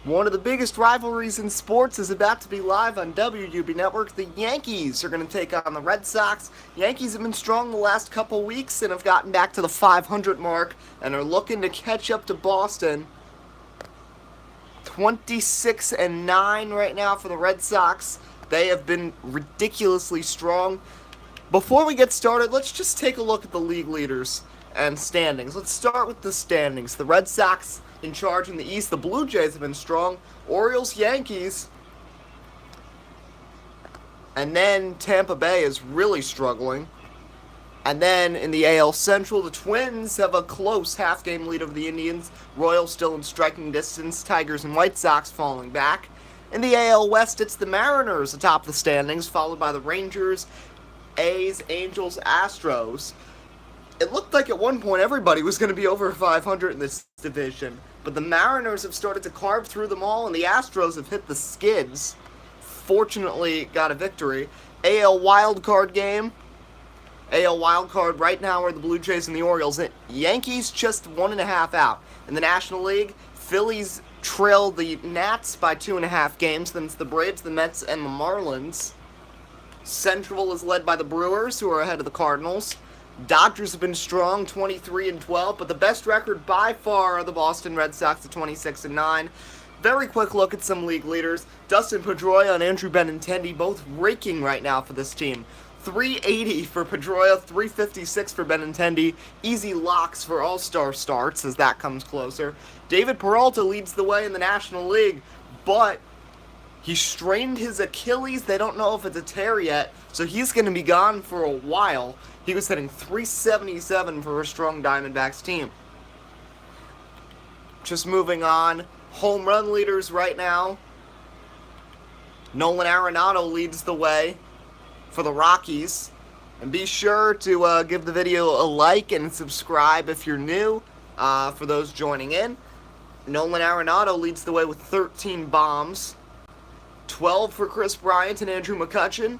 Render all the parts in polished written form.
One of the biggest rivalries in sports is about to be live on WUB Network. The Yankees are going to take on the Red Sox. Yankees have been strong the last couple weeks and have gotten back to the 500 mark and are looking to catch up to Boston. 26-9 right now for the Red Sox. They have been ridiculously strong. Before we get started, let's just take a look at the league leaders and standings. Let's start with the standings. The Red Sox in charge in the East. The Blue Jays have been strong. Orioles, Yankees. And then Tampa Bay is really struggling. And then in the AL Central, the Twins have a close half-game lead over the Indians. Royals still in striking distance. Tigers and White Sox falling back. In the AL West, it's the Mariners atop the standings, followed by the Rangers, A's, Angels, Astros. It looked like at one point everybody was going to be over 500 in this division, but the Mariners have started to carve through them all, and the Astros have hit the skids. Fortunately, got a victory. AL wildcard game. AL wildcard right now are the Blue Jays and the Orioles. Yankees just 1.5 out. In the National League, Phillies trail the Nats by 2.5 games. Then it's the Braves, the Mets, and the Marlins. Central is led by the Brewers, who are ahead of the Cardinals. Dodgers have been strong, 23-12, but the best record by far are the Boston Red Sox at 26-9. Very quick look at some league leaders. Dustin Pedroia and Andrew Benintendi both raking right now for this team. 380 for Pedroia, 356 for Benintendi. Easy locks for all-star starts as that comes closer. David Peralta leads the way in the National League, but he strained his Achilles. They don't know if it's a tear yet, so he's going to be gone for a while. He was hitting 377 for a strong Diamondbacks team. Just moving on, home run leaders right now. Nolan Arenado leads the way for the Rockies. And be sure to give the video a like and subscribe if you're new, for those joining in. Nolan Arenado leads the way with 13 bombs. 12 for Chris Bryant and Andrew McCutchen.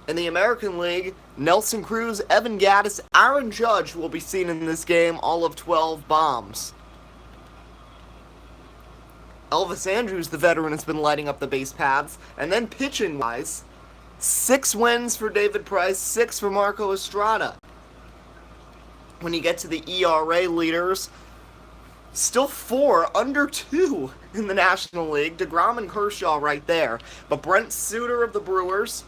In the American League, Nelson Cruz, Evan Gattis, Aaron Judge will be seen in this game, all of 12 bombs. Elvis Andrus, the veteran, has been lighting up the base paths. And then pitching-wise, 6 wins for David Price, 6 for Marco Estrada. When you get to the ERA leaders, still 4 under 2 in the National League. DeGrom and Kershaw right there. But Brent Suter of the Brewers,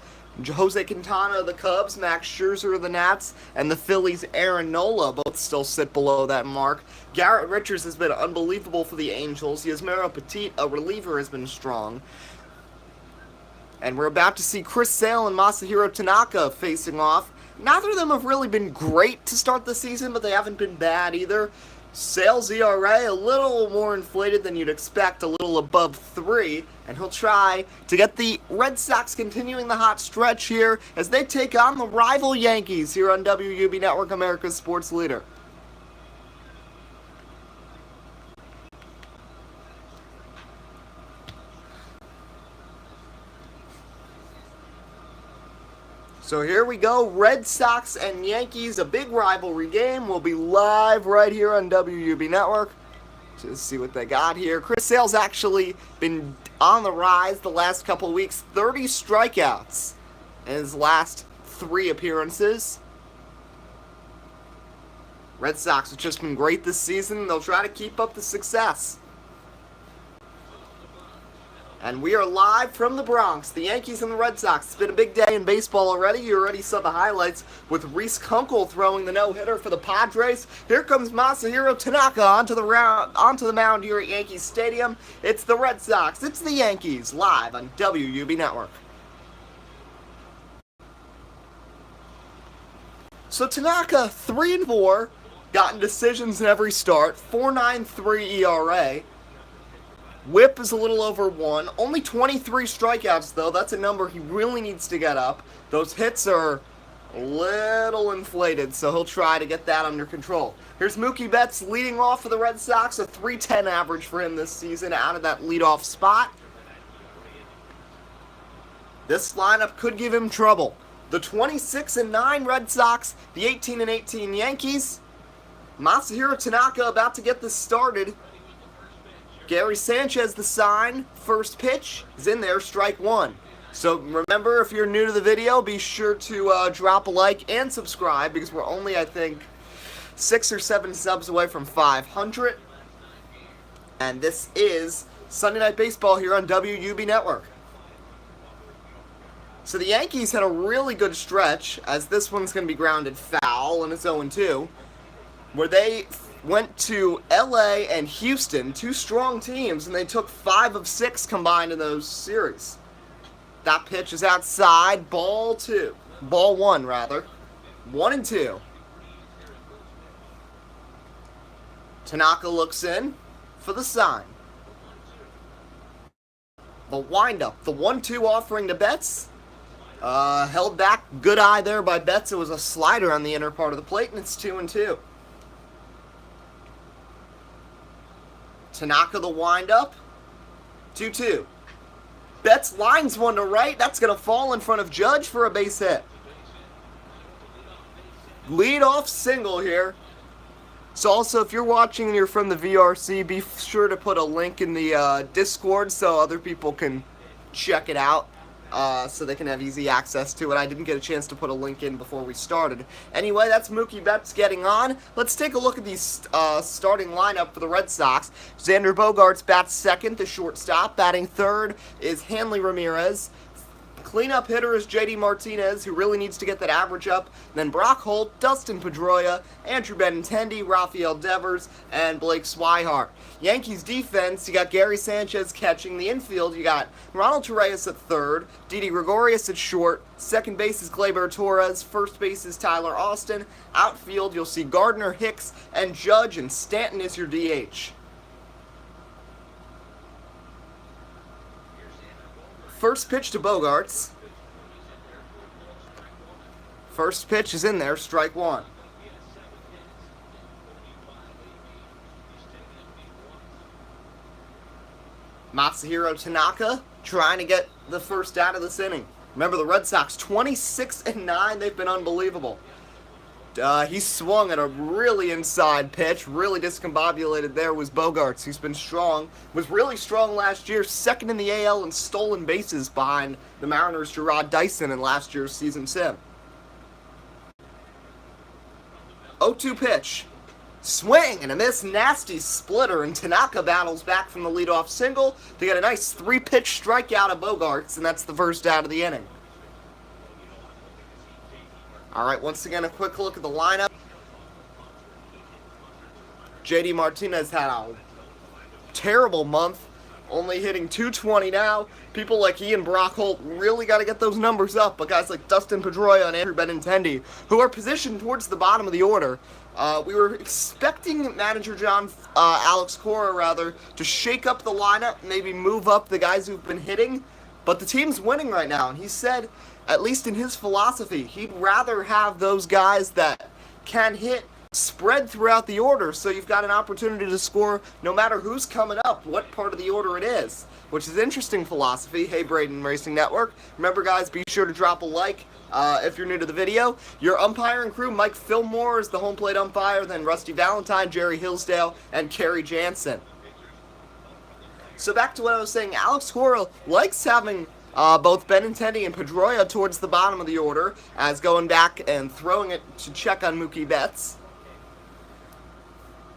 Jose Quintana of the Cubs, Max Scherzer of the Nats, and the Phillies' Aaron Nola both still sit below that mark. Garrett Richards has been unbelievable for the Angels. Yasmero Petit, a reliever, has been strong. And we're about to see Chris Sale and Masahiro Tanaka facing off. Neither of them have really been great to start the season, but they haven't been bad either. Sale's ERA a little more inflated than you'd expect, a little above 3, and he'll try to get the Red Sox continuing the hot stretch here as they take on the rival Yankees here on WUB Network, America's sports leader. So here we go, Red Sox and Yankees, a big rivalry game. Will be live right here on WUB Network. Just see what they got here. Chris Sale's actually been on the rise the last couple of weeks. 30 strikeouts in his last 3 appearances. Red Sox have just been great this season. They'll try to keep up the success. And we are live from the Bronx, the Yankees and the Red Sox. It's been a big day in baseball already. You already saw the highlights with Reese Kunkel throwing the no-hitter for the Padres. Here comes Masahiro Tanaka onto the mound here at Yankee Stadium. It's the Red Sox. It's the Yankees, live on WUB Network. So Tanaka, 3-4, gotten decisions in every start, 4.93 ERA. Whip is a little over 1. Only 23 strikeouts, though. That's a number he really needs to get up. Those hits are a little inflated, so he'll try to get that under control. Here's Mookie Betts leading off for the Red Sox, a 3.10 average for him this season out of that leadoff spot. This lineup could give him trouble. The 26-9 Red Sox, the 18-18 Yankees. Masahiro Tanaka about to get this started. Gary Sanchez, the sign, first pitch is in there, strike one. So remember, if you're new to the video, be sure to drop a like and subscribe, because we're only, I think, 6 or 7 subs away from 500. And this is Sunday Night Baseball here on WUB Network. So the Yankees had a really good stretch, as this one's going to be grounded foul, and it's 0-2, where they went to LA and Houston, 2 strong teams, and they took 5 of 6 combined in those series. That pitch is outside, ball 1 rather, 1-2. Tanaka looks in for the sign. The windup, the 1-2 offering to Betts. Held back, good eye there by Betts. It was a slider on the inner part of the plate, and it's 2-2. Tanaka the windup, 2-2. Betts lines one to right. That's going to fall in front of Judge for a base hit. Lead-off single here. So also, if you're watching and you're from the VRC, be sure to put a link in the Discord so other people can check it out. So they can have easy access to it. I didn't get a chance to put a link in before we started. Anyway, that's Mookie Betts getting on. Let's take a look at the starting lineup for the Red Sox. Xander Bogaerts bats second, the shortstop. Batting third is Hanley Ramirez. Cleanup hitter is J.D. Martinez, who really needs to get that average up. Then Brock Holt, Dustin Pedroia, Andrew Benintendi, Rafael Devers, and Blake Swihart. Yankees defense, you got Gary Sanchez catching. The infield, you got Ronald Torreyes at third, Didi Gregorius at short, second base is Gleyber Torres, first base is Tyler Austin. Outfield, you'll see Gardner, Hicks, and Judge, and Stanton is your DH. First pitch to Bogaerts. First pitch is in there, strike one. Masahiro Tanaka trying to get the first out of this inning. Remember, the Red Sox 26-9. They've been unbelievable. He swung at a really inside pitch, really discombobulated there was Bogaerts, who's been strong, was really strong last year, second in the AL in stolen bases behind the Mariners' Gerard Dyson in last year's season sim. 0-2 pitch. Swing and a miss, nasty splitter, and Tanaka battles back from the leadoff single to get a nice 3-pitch strikeout of Bogaerts, and that's the first out of the inning. Alright, once again, a quick look at the lineup. J.D. Martinez had a terrible month, only hitting .220 now. People like he and Brock Holt really got to get those numbers up, but guys like Dustin Pedroia and Andrew Benintendi, who are positioned towards the bottom of the order, we were expecting manager Alex Cora, to shake up the lineup, maybe move up the guys who've been hitting, but the team's winning right now, and he said, at least in his philosophy, he'd rather have those guys that can hit spread throughout the order, so you've got an opportunity to score no matter who's coming up, what part of the order it is, which is interesting philosophy. Hey, Braden Racing Network. Remember, guys, be sure to drop a like if you're new to the video. Your umpiring crew, Mike Fillmore is the home plate umpire, then Rusty Valentine, Jerry Hillsdale, and Kerry Jansen. So back to what I was saying, Alex Cora likes having both Benintendi and Pedroia towards the bottom of the order, as going back and throwing it to check on Mookie Betts.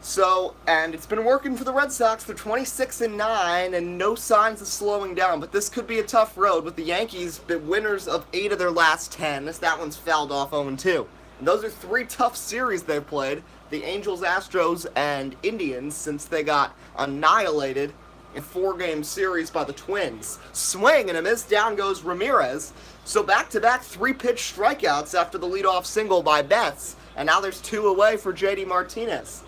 So, and it's been working for the Red Sox. They're 26-9 and no signs of slowing down, but this could be a tough road with the Yankees, the winners of 8 of their last 10. That one's fouled off 0-2. And those are 3 tough series they've played, the Angels, Astros, and Indians, since they got annihilated in 4-game series by the Twins. Swing and a miss, down goes Ramirez. So back-to-back 3-pitch strikeouts after the leadoff single by Betts, and now there's 2 away for J.D. Martinez.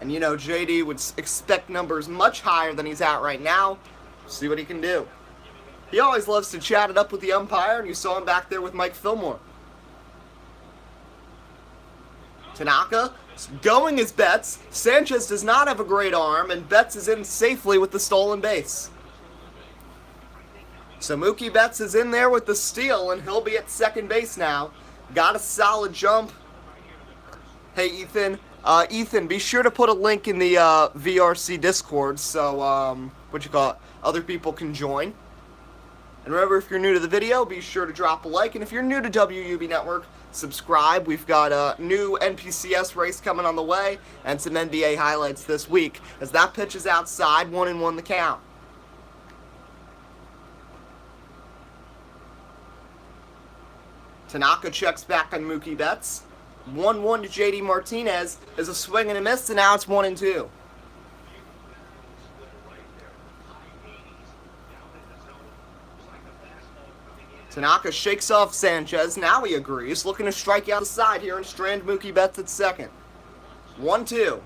And you know, J.D. would expect numbers much higher than he's at right now. See what he can do. He always loves to chat it up with the umpire, and you saw him back there with Mike Fillmore. Tanaka going as Betts. Sanchez does not have a great arm, and Betts is in safely with the stolen base. So Mookie Betts is in there with the steal, and he'll be at second base now. Got a solid jump. Hey, Ethan, Ethan, be sure to put a link in the VRC Discord so, other people can join. And remember, if you're new to the video, be sure to drop a like. And if you're new to WUB Network, subscribe. We've got a new NPCS race coming on the way and some NBA highlights this week. As that pitch is outside, 1-1 the count. Tanaka checks back on Mookie Betts. 1-1 to JD Martinez is a swing and a miss, and now it's 1-2. Tanaka shakes off Sanchez. Now he agrees, looking to strike out the side here and strand Mookie Betts at second. 1-2.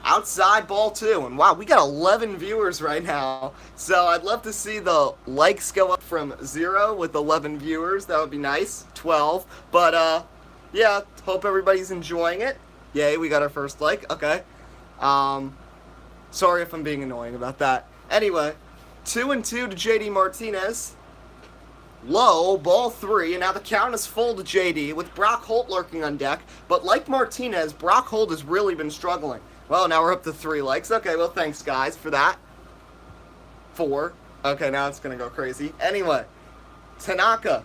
Outside, ball 2. And wow, we got 11 viewers right now. So I'd love to see the likes go up from 0 with 11 viewers. That would be nice. 12. But, yeah, hope everybody's enjoying it. Yay, we got our first like. Okay. Sorry if I'm being annoying about that. Anyway, 2-2 to JD Martinez. Low, ball 3, and now the count is full to JD with Brock Holt lurking on deck. But like Martinez, Brock Holt has really been struggling. Well, now we're up to 3 likes. Okay, well, thanks, guys, for that. 4. Okay, now it's going to go crazy. Anyway, Tanaka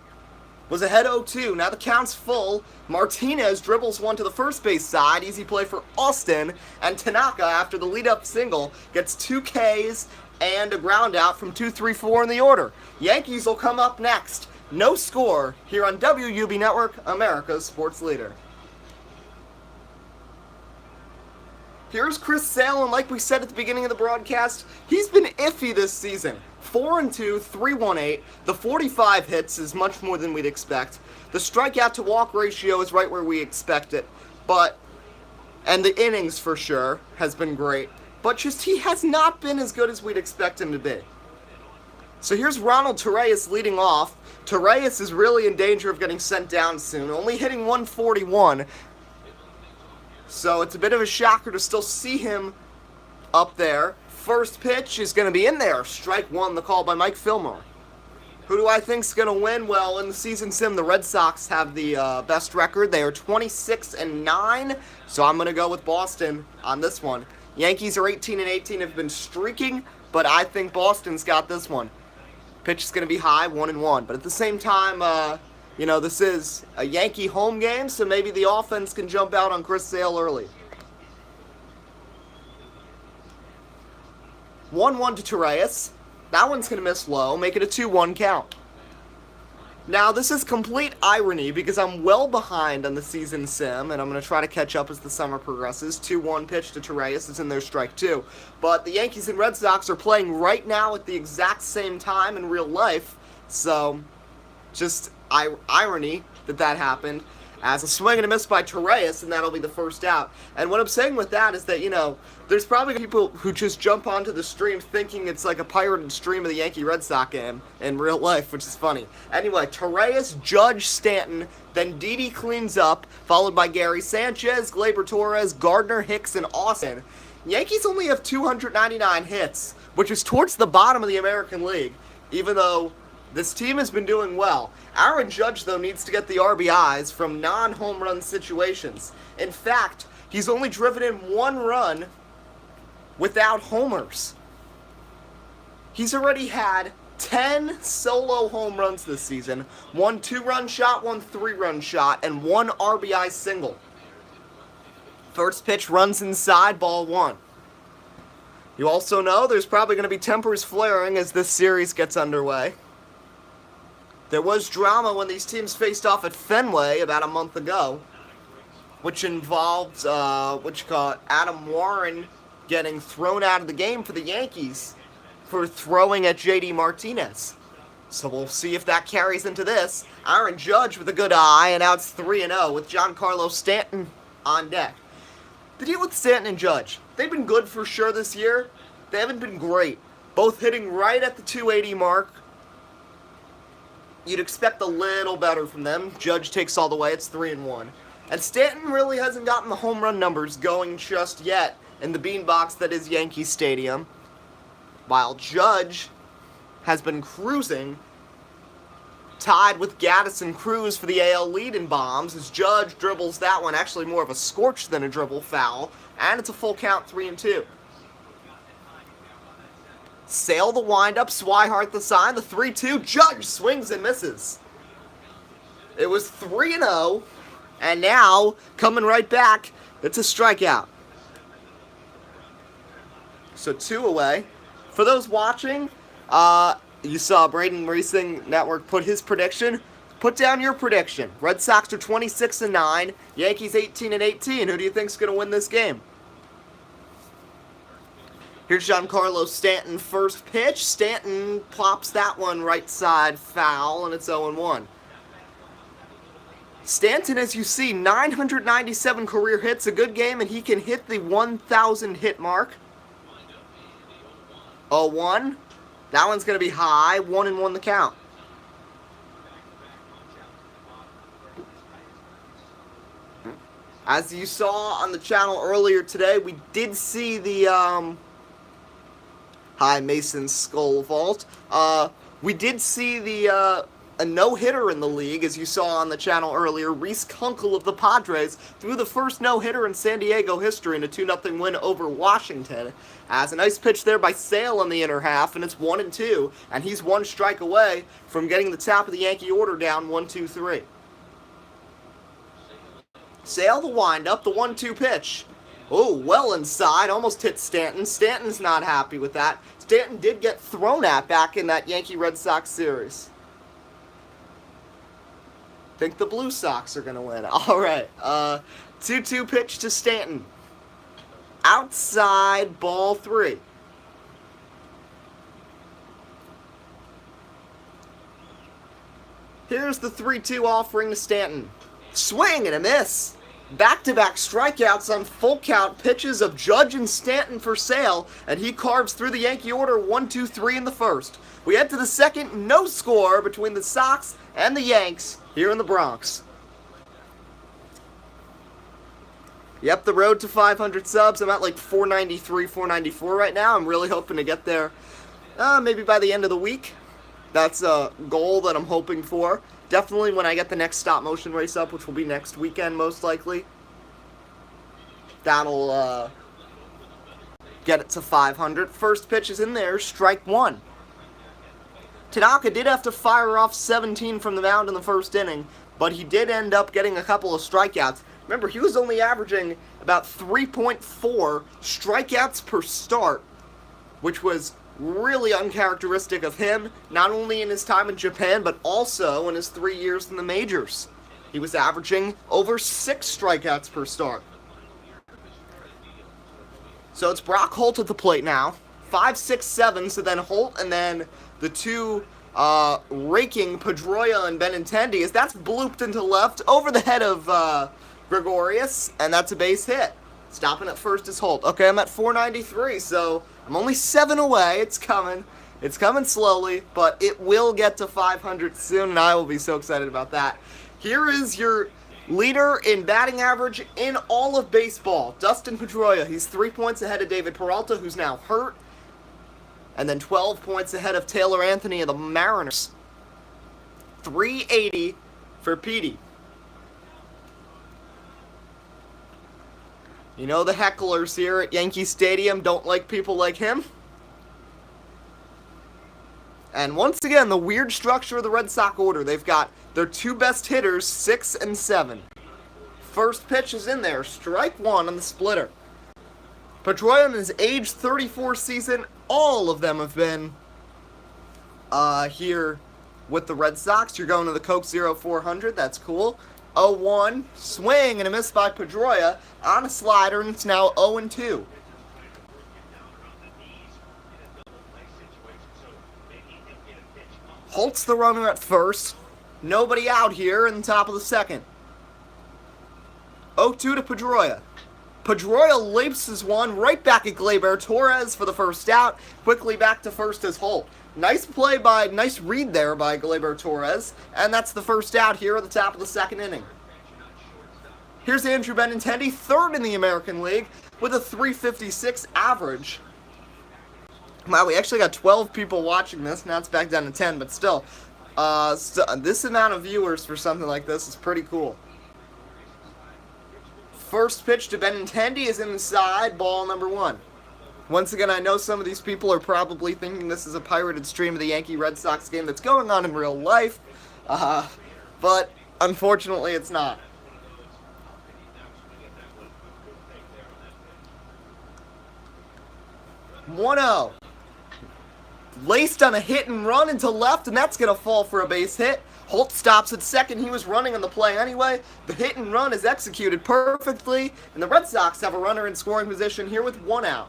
was ahead 0-2. Now the count's full. Martinez dribbles one to the first base side. Easy play for Austin. And Tanaka, after the lead-up single, gets 2 Ks and a ground out from 2-3-4 in the order. Yankees will come up next. No score here on WUB Network, America's sports leader. Here's Chris Sale, and like we said at the beginning of the broadcast, he's been iffy this season. 4-2, 3.18. The 45 hits is much more than we'd expect. The strikeout to walk ratio is right where we expect it. And the innings for sure has been great. But just he has not been as good as we'd expect him to be. So here's Ronald Torreyes leading off. Torreyes is really in danger of getting sent down soon, only hitting 141. So it's a bit of a shocker to still see him up there. First pitch is going to be in there. Strike 1, the call by Mike Fillmore. Who do I think's going to win? Well, in the season sim, the Red Sox have the best record. They are 26-9, so I'm going to go with Boston on this one. Yankees are 18-18, have been streaking, but I think Boston's got this one. Pitch is going to be high, 1-1. But at the same time, this is a Yankee home game, so maybe the offense can jump out on Chris Sale early. 1-1 to Torreyes. That one's going to miss low, make it a 2-1 count. Now, this is complete irony because I'm well behind on the season sim, and I'm going to try to catch up as the summer progresses. 2-1 pitch to Torreyes is in their strike 2. But the Yankees and Red Sox are playing right now at the exact same time in real life, so just irony that happened. As a swing and a miss by Torreyes, and that'll be the first out. And what I'm saying with that is that, there's probably people who just jump onto the stream thinking it's like a pirated stream of the Yankee-Red Sox game in real life, which is funny. Anyway, Torreyes, Judge, Stanton, then Didi cleans up, followed by Gary Sanchez, Gleyber Torres, Gardner, Hicks, and Austin. Yankees only have 299 hits, which is towards the bottom of the American League, even though this team has been doing well. Aaron Judge, though, needs to get the RBIs from non-home run situations. In fact, he's only driven in 1 run without homers. He's already had 10 solo home runs this season, 1 2-run shot, 1 3-run shot, and 1 RBI single. First pitch runs inside, ball 1. You also know there's probably going to be tempers flaring as this series gets underway. There was drama when these teams faced off at Fenway about a month ago, which involved, Adam Warren getting thrown out of the game for the Yankees for throwing at JD Martinez. So we'll see if that carries into this. Aaron Judge with a good eye, and now it's 3-0 with Giancarlo Stanton on deck. The deal with Stanton and Judge, they've been good for sure this year. They haven't been great. Both hitting right at the 280 mark. You'd expect a little better from them. Judge takes all the way. It's 3-1. And Stanton really hasn't gotten the home run numbers going just yet in the beanbox that is Yankee Stadium. While Judge has been cruising tied with Gaddis and Cruz for the AL lead in bombs as Judge dribbles that one, actually more of a scorch than a dribble foul, and it's a full count, 3-2. Sale the windup, Swihart the sign, the 3-2, Judge swings and misses. It was 3-0, and now, coming right back, it's a strikeout. So 2 away. For those watching, you saw Braden Racing Network put his prediction. Put down your prediction. Red Sox are 26-9, Yankees 18-18. Who do you think's going to win this game? Here's Giancarlo Stanton, first pitch. Stanton plops that one right side foul, and it's 0-1. Stanton, as you see, 997 career hits, a good game, and he can hit the 1,000 hit mark. 0-1. That one's going to be high. 1-1 the count. As you saw on the channel earlier today, we did see the Hi Mason Skull Vault. We did see the a no-hitter in the league, as you saw on the channel earlier. Reese Kunkel of the Padres threw the first no-hitter in San Diego history in a 2-0 win over Washington. As a nice pitch there by Sale in the inner half, and it's 1-2, and he's 1 strike away from getting the top of the Yankee order down 1-2-3. Sale the windup, the 1-2 pitch. Oh, well inside, almost hit Stanton. Stanton's not happy with that. Stanton did get thrown at back in that Yankee-Red Sox series. Think the Blue Sox are going to win. All right, 2-2 pitch to Stanton. Outside, ball 3. Here's the 3-2 offering to Stanton. Swing and a miss. Back-to-back strikeouts on full count pitches of Judge and Stanton for Sale, and he carves through the Yankee order 1-2-3 in the first. We head to the second, no score between the Sox and the Yanks here in the Bronx. Yep, the road to 500 subs. I'm at like 493, 494 right now. I'm really hoping to get there maybe by the end of the week. That's a goal that I'm hoping for. Definitely when I get the next stop motion race up, which will be next weekend most likely. That'll get it to 500. First pitch is in there, strike 1. Tanaka did have to fire off 17 from the mound in the first inning, but he did end up getting a couple of strikeouts. Remember, he was only averaging about 3.4 strikeouts per start, which was really uncharacteristic of him, not only in his time in Japan, but also in his 3 years in the majors. He was averaging over 6 strikeouts per start. So it's Brock Holt at the plate now. 5, 6, 7, so then Holt, and then the 2 raking Pedroia and Benintendi, as that's blooped into left over the head of Gregorius, and that's a base hit. Stopping at first is Holt. Okay, I'm at 493, so I'm only 7 away. It's coming. It's coming slowly, but it will get to 500 soon, and I will be so excited about that. Here is your leader in batting average in all of baseball, Dustin Pedroia. He's 3 points ahead of David Peralta, who's now hurt, and then 12 points ahead of Taylor Anthony of the Mariners. 380 for Petey. You know the hecklers here at Yankee Stadium don't like people like him. And once again, the weird structure of the Red Sox order. They've got their 2 best hitters, 6 and 7. First pitch is in there, strike 1 on the splitter. Pedroia in his age 34 season, all of them have been here with the Red Sox. You're going to the Coke 0400, that's cool. 0-1, swing and a miss by Pedroia on a slider, and it's now 0-2. Holt's the runner at first. Nobody out here in the top of the second. 0-2 to Pedroia. Pedroia lapses one right back at Gleyber Torres for the first out. Quickly back to first as Holt. Nice read there by Gleyber Torres, and that's the first out here at the top of the second inning. Here's Andrew Benintendi, 3rd in the American League, with a 356 average. Wow, we actually got 12 people watching this. Now it's back down to 10, but still. So this amount of viewers for something like this is pretty cool. First pitch to Benintendi is inside, ball number 1. Once again, I know some of these people are probably thinking this is a pirated stream of the Yankee-Red Sox game that's going on in real life, but unfortunately it's not. One-0. Laced on a hit and run into left, and that's going to fall for a base hit. Holt stops at second. He was running on the play anyway. The hit and run is executed perfectly, and the Red Sox have a runner in scoring position here with 1 out.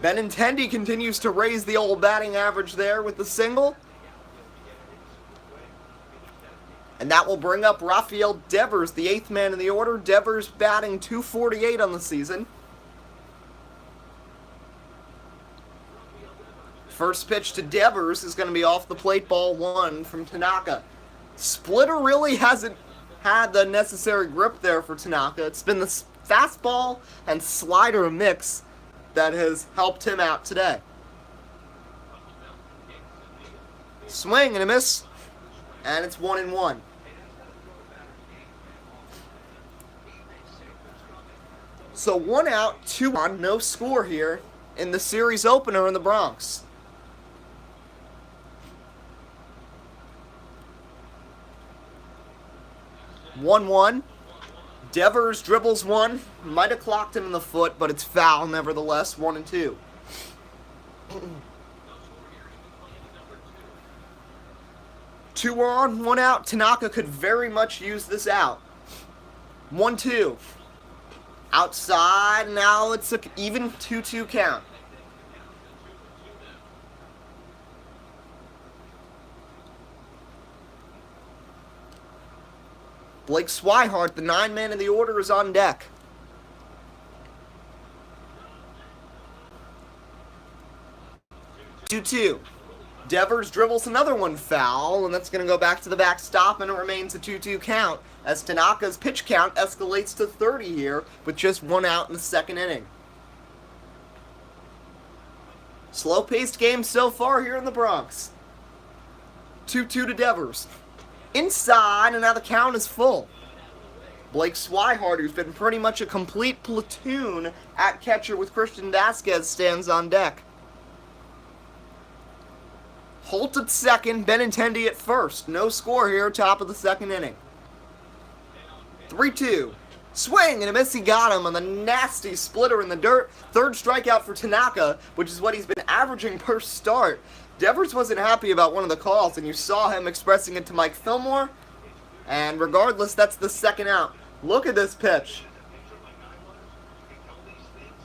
Benintendi continues to raise the old batting average there with the single. And that will bring up Rafael Devers, the 8th man in the order. Devers batting .248 on the season. First pitch to Devers is going to be off the plate, ball 1 from Tanaka. Splitter really hasn't had the necessary grip there for Tanaka. It's been the fastball and slider mix that has helped him out today. Swing and a miss, and it's 1-1. So 1 out, 2 on, no score here in the series opener in the Bronx. 1-1. Devers dribbles one. Might have clocked him in the foot, but it's foul nevertheless. 1-2. Two on, 1 out. Tanaka could very much use this out. 1-2. Outside. Now it's an even 2-2 count. Blake Swihart, the 9 man in the order, is on deck. Two. Devers dribbles another one foul, and that's going to go back to the backstop, and it remains a 2-2 count as Tanaka's pitch count escalates to 30 here with just 1 out in the second inning. Slow-paced game so far here in the Bronx. 2-2 to Devers. Inside, and now the count is full. Blake Swihart, who's been pretty much a complete platoon at catcher with Christian Vasquez, stands on deck. Holt at second, Benintendi at first. No score here, top of the second inning. 3-2. Swing and a miss, he got him on the nasty splitter in the dirt. Third strikeout for Tanaka, which is what he's been averaging per start. Devers wasn't happy about one of the calls, and you saw him expressing it to Mike Fillmore. And regardless, that's the second out. Look at this pitch.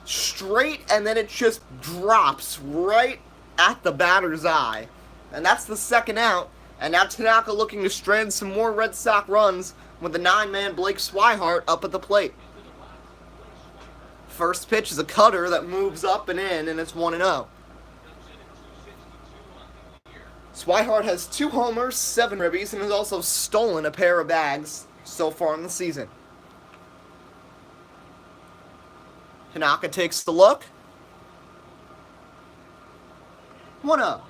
Straight, and then it just drops right at the batter's eye. And that's the second out. And now Tanaka looking to strand some more Red Sox runs with the 9-man Blake Swihart up at the plate. First pitch is a cutter that moves up and in, and it's 1-0. Swihart has 2 homers, 7 ribbies, and has also stolen a pair of bags so far in the season. Tanaka takes the look. 1-0.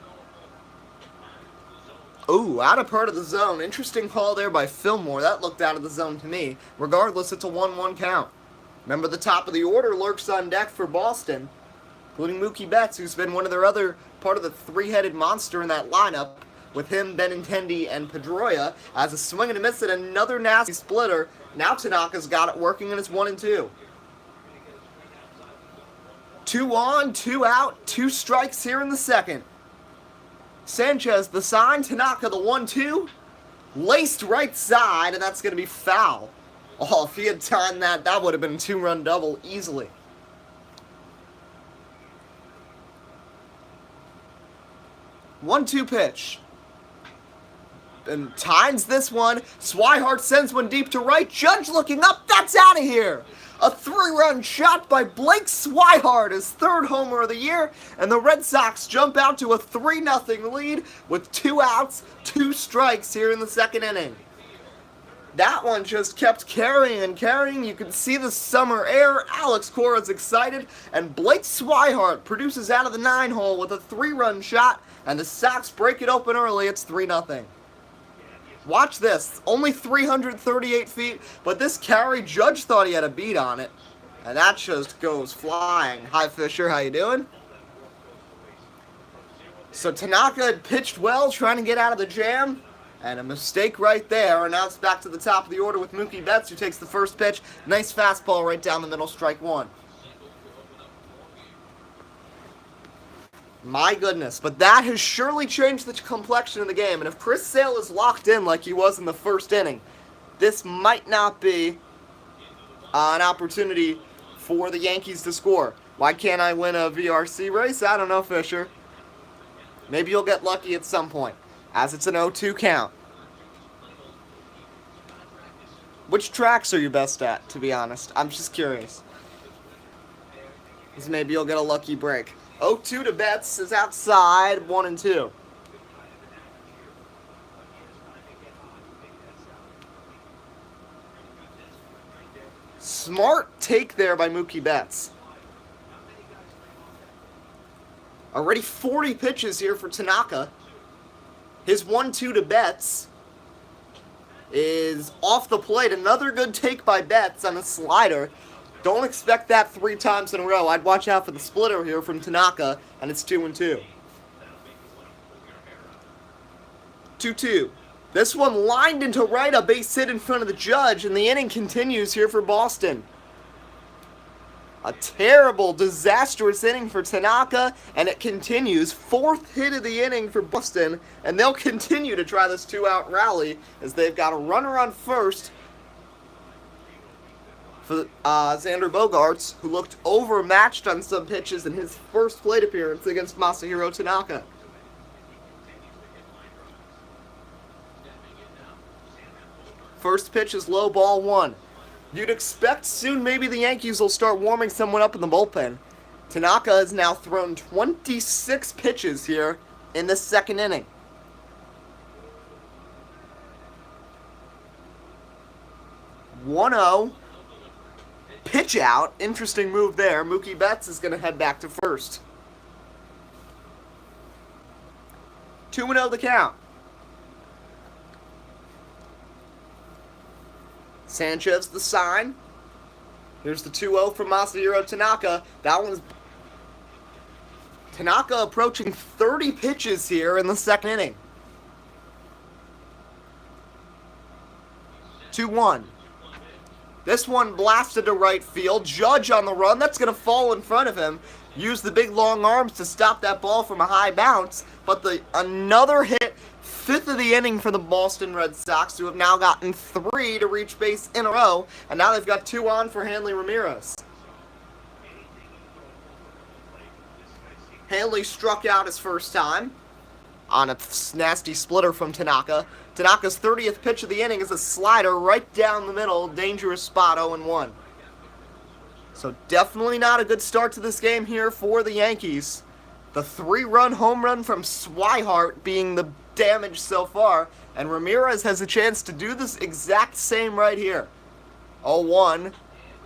Ooh, out of part of the zone. Interesting call there by Fillmore. That looked out of the zone to me. Regardless, it's a 1-1 count. Remember, the top of the order lurks on deck for Boston, including Mookie Betts, who's been one of their other part of the three-headed monster in that lineup, with him, Benintendi, and Pedroia, as a swing and a miss at another nasty splitter. Now Tanaka's got it working, and it's 1-2. 2 on, 2 out, 2 strikes here in the second. Sanchez, the sign, Tanaka, the 1-2. Laced right side, and that's going to be foul. Oh, if he had timed that, that would have been a 2-run double easily. One-two pitch. And times this one. Swihart sends one deep to right. Judge looking up. That's out of here. A 3-run shot by Blake Swihart, his 3rd homer of the year. And the Red Sox jump out to a 3-0 lead with 2 outs, 2 strikes here in the second inning. That one just kept carrying and carrying. You could see the summer air. Alex Cora's excited, and Blake Swihart produces out of the 9-hole with a 3-run shot, and the Sox break it open early. It's 3-0. Watch this. Only 338 feet, but this carry, Judge thought he had a beat on it, and that just goes flying. Hi, Fisher. How you doing? So Tanaka had pitched well, trying to get out of the jam. And a mistake right there, and now it's back to the top of the order with Mookie Betts, who takes the first pitch. Nice fastball right down the middle, strike one. My goodness, but that has surely changed the complexion of the game. And if Chris Sale is locked in like he was in the first inning, this might not be an opportunity for the Yankees to score. Why can't I win a VRC race? I don't know, Fisher. Maybe you'll get lucky at some point, as it's an 0-2 count. Which tracks are you best at, to be honest? I'm just curious. Because maybe you'll get a lucky break. 0-2 to Betts is outside, 1-2. Smart take there by Mookie Betts. Already 40 pitches here for Tanaka. His 1-2 to Betts is off the plate. Another good take by Betts on a slider. Don't expect that 3 times in a row. I'd watch out for the splitter here from Tanaka, and it's 2-2. 2-2. This one lined into right, a base hit in front of the Judge, and the inning continues here for Boston. A terrible, disastrous inning for Tanaka, and it continues. 4th hit of the inning for Boston, and they'll continue to try this 2-out rally as they've got a runner on first for Xander Bogaerts, who looked overmatched on some pitches in his first plate appearance against Masahiro Tanaka. First pitch is low, ball 1. You'd expect soon maybe the Yankees will start warming someone up in the bullpen. Tanaka has now thrown 26 pitches here in the second inning. 1-0. Pitch out. Interesting move there. Mookie Betts is going to head back to first. 2-0 the count. Sanchez the sign. Here's the 2-0 from Masahiro Tanaka. That one's Tanaka approaching 30 pitches here in the second inning. 2-1. This one blasted to right field. Judge on the run. That's going to fall in front of him. Use the big long arms to stop that ball from a high bounce. But another hit. 5th of the inning for the Boston Red Sox, who have now gotten 3 to reach base in a row. And now they've got 2 on for Hanley Ramirez. Hanley struck out his first time on a nasty splitter from Tanaka. Tanaka's 30th pitch of the inning is a slider right down the middle. Dangerous spot, 0-1. So definitely not a good start to this game here for the Yankees. The 3-run home run from Swihart being the damage so far. And Ramirez has a chance to do this exact same right here. 0-1.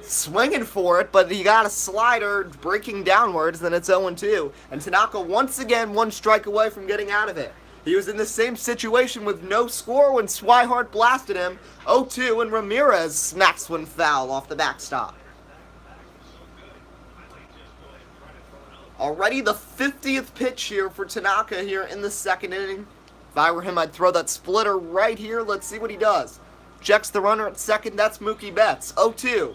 Swinging for it, but he got a slider breaking downwards, then it's 0-2. And Tanaka once again 1 strike away from getting out of it. He was in the same situation with no score when Swihart blasted him. 0-2, and Ramirez smacks one foul off the backstop. Already the 50th pitch here for Tanaka here in the second inning. If I were him, I'd throw that splitter right here. Let's see what he does. Checks the runner at second. That's Mookie Betts. 0-2.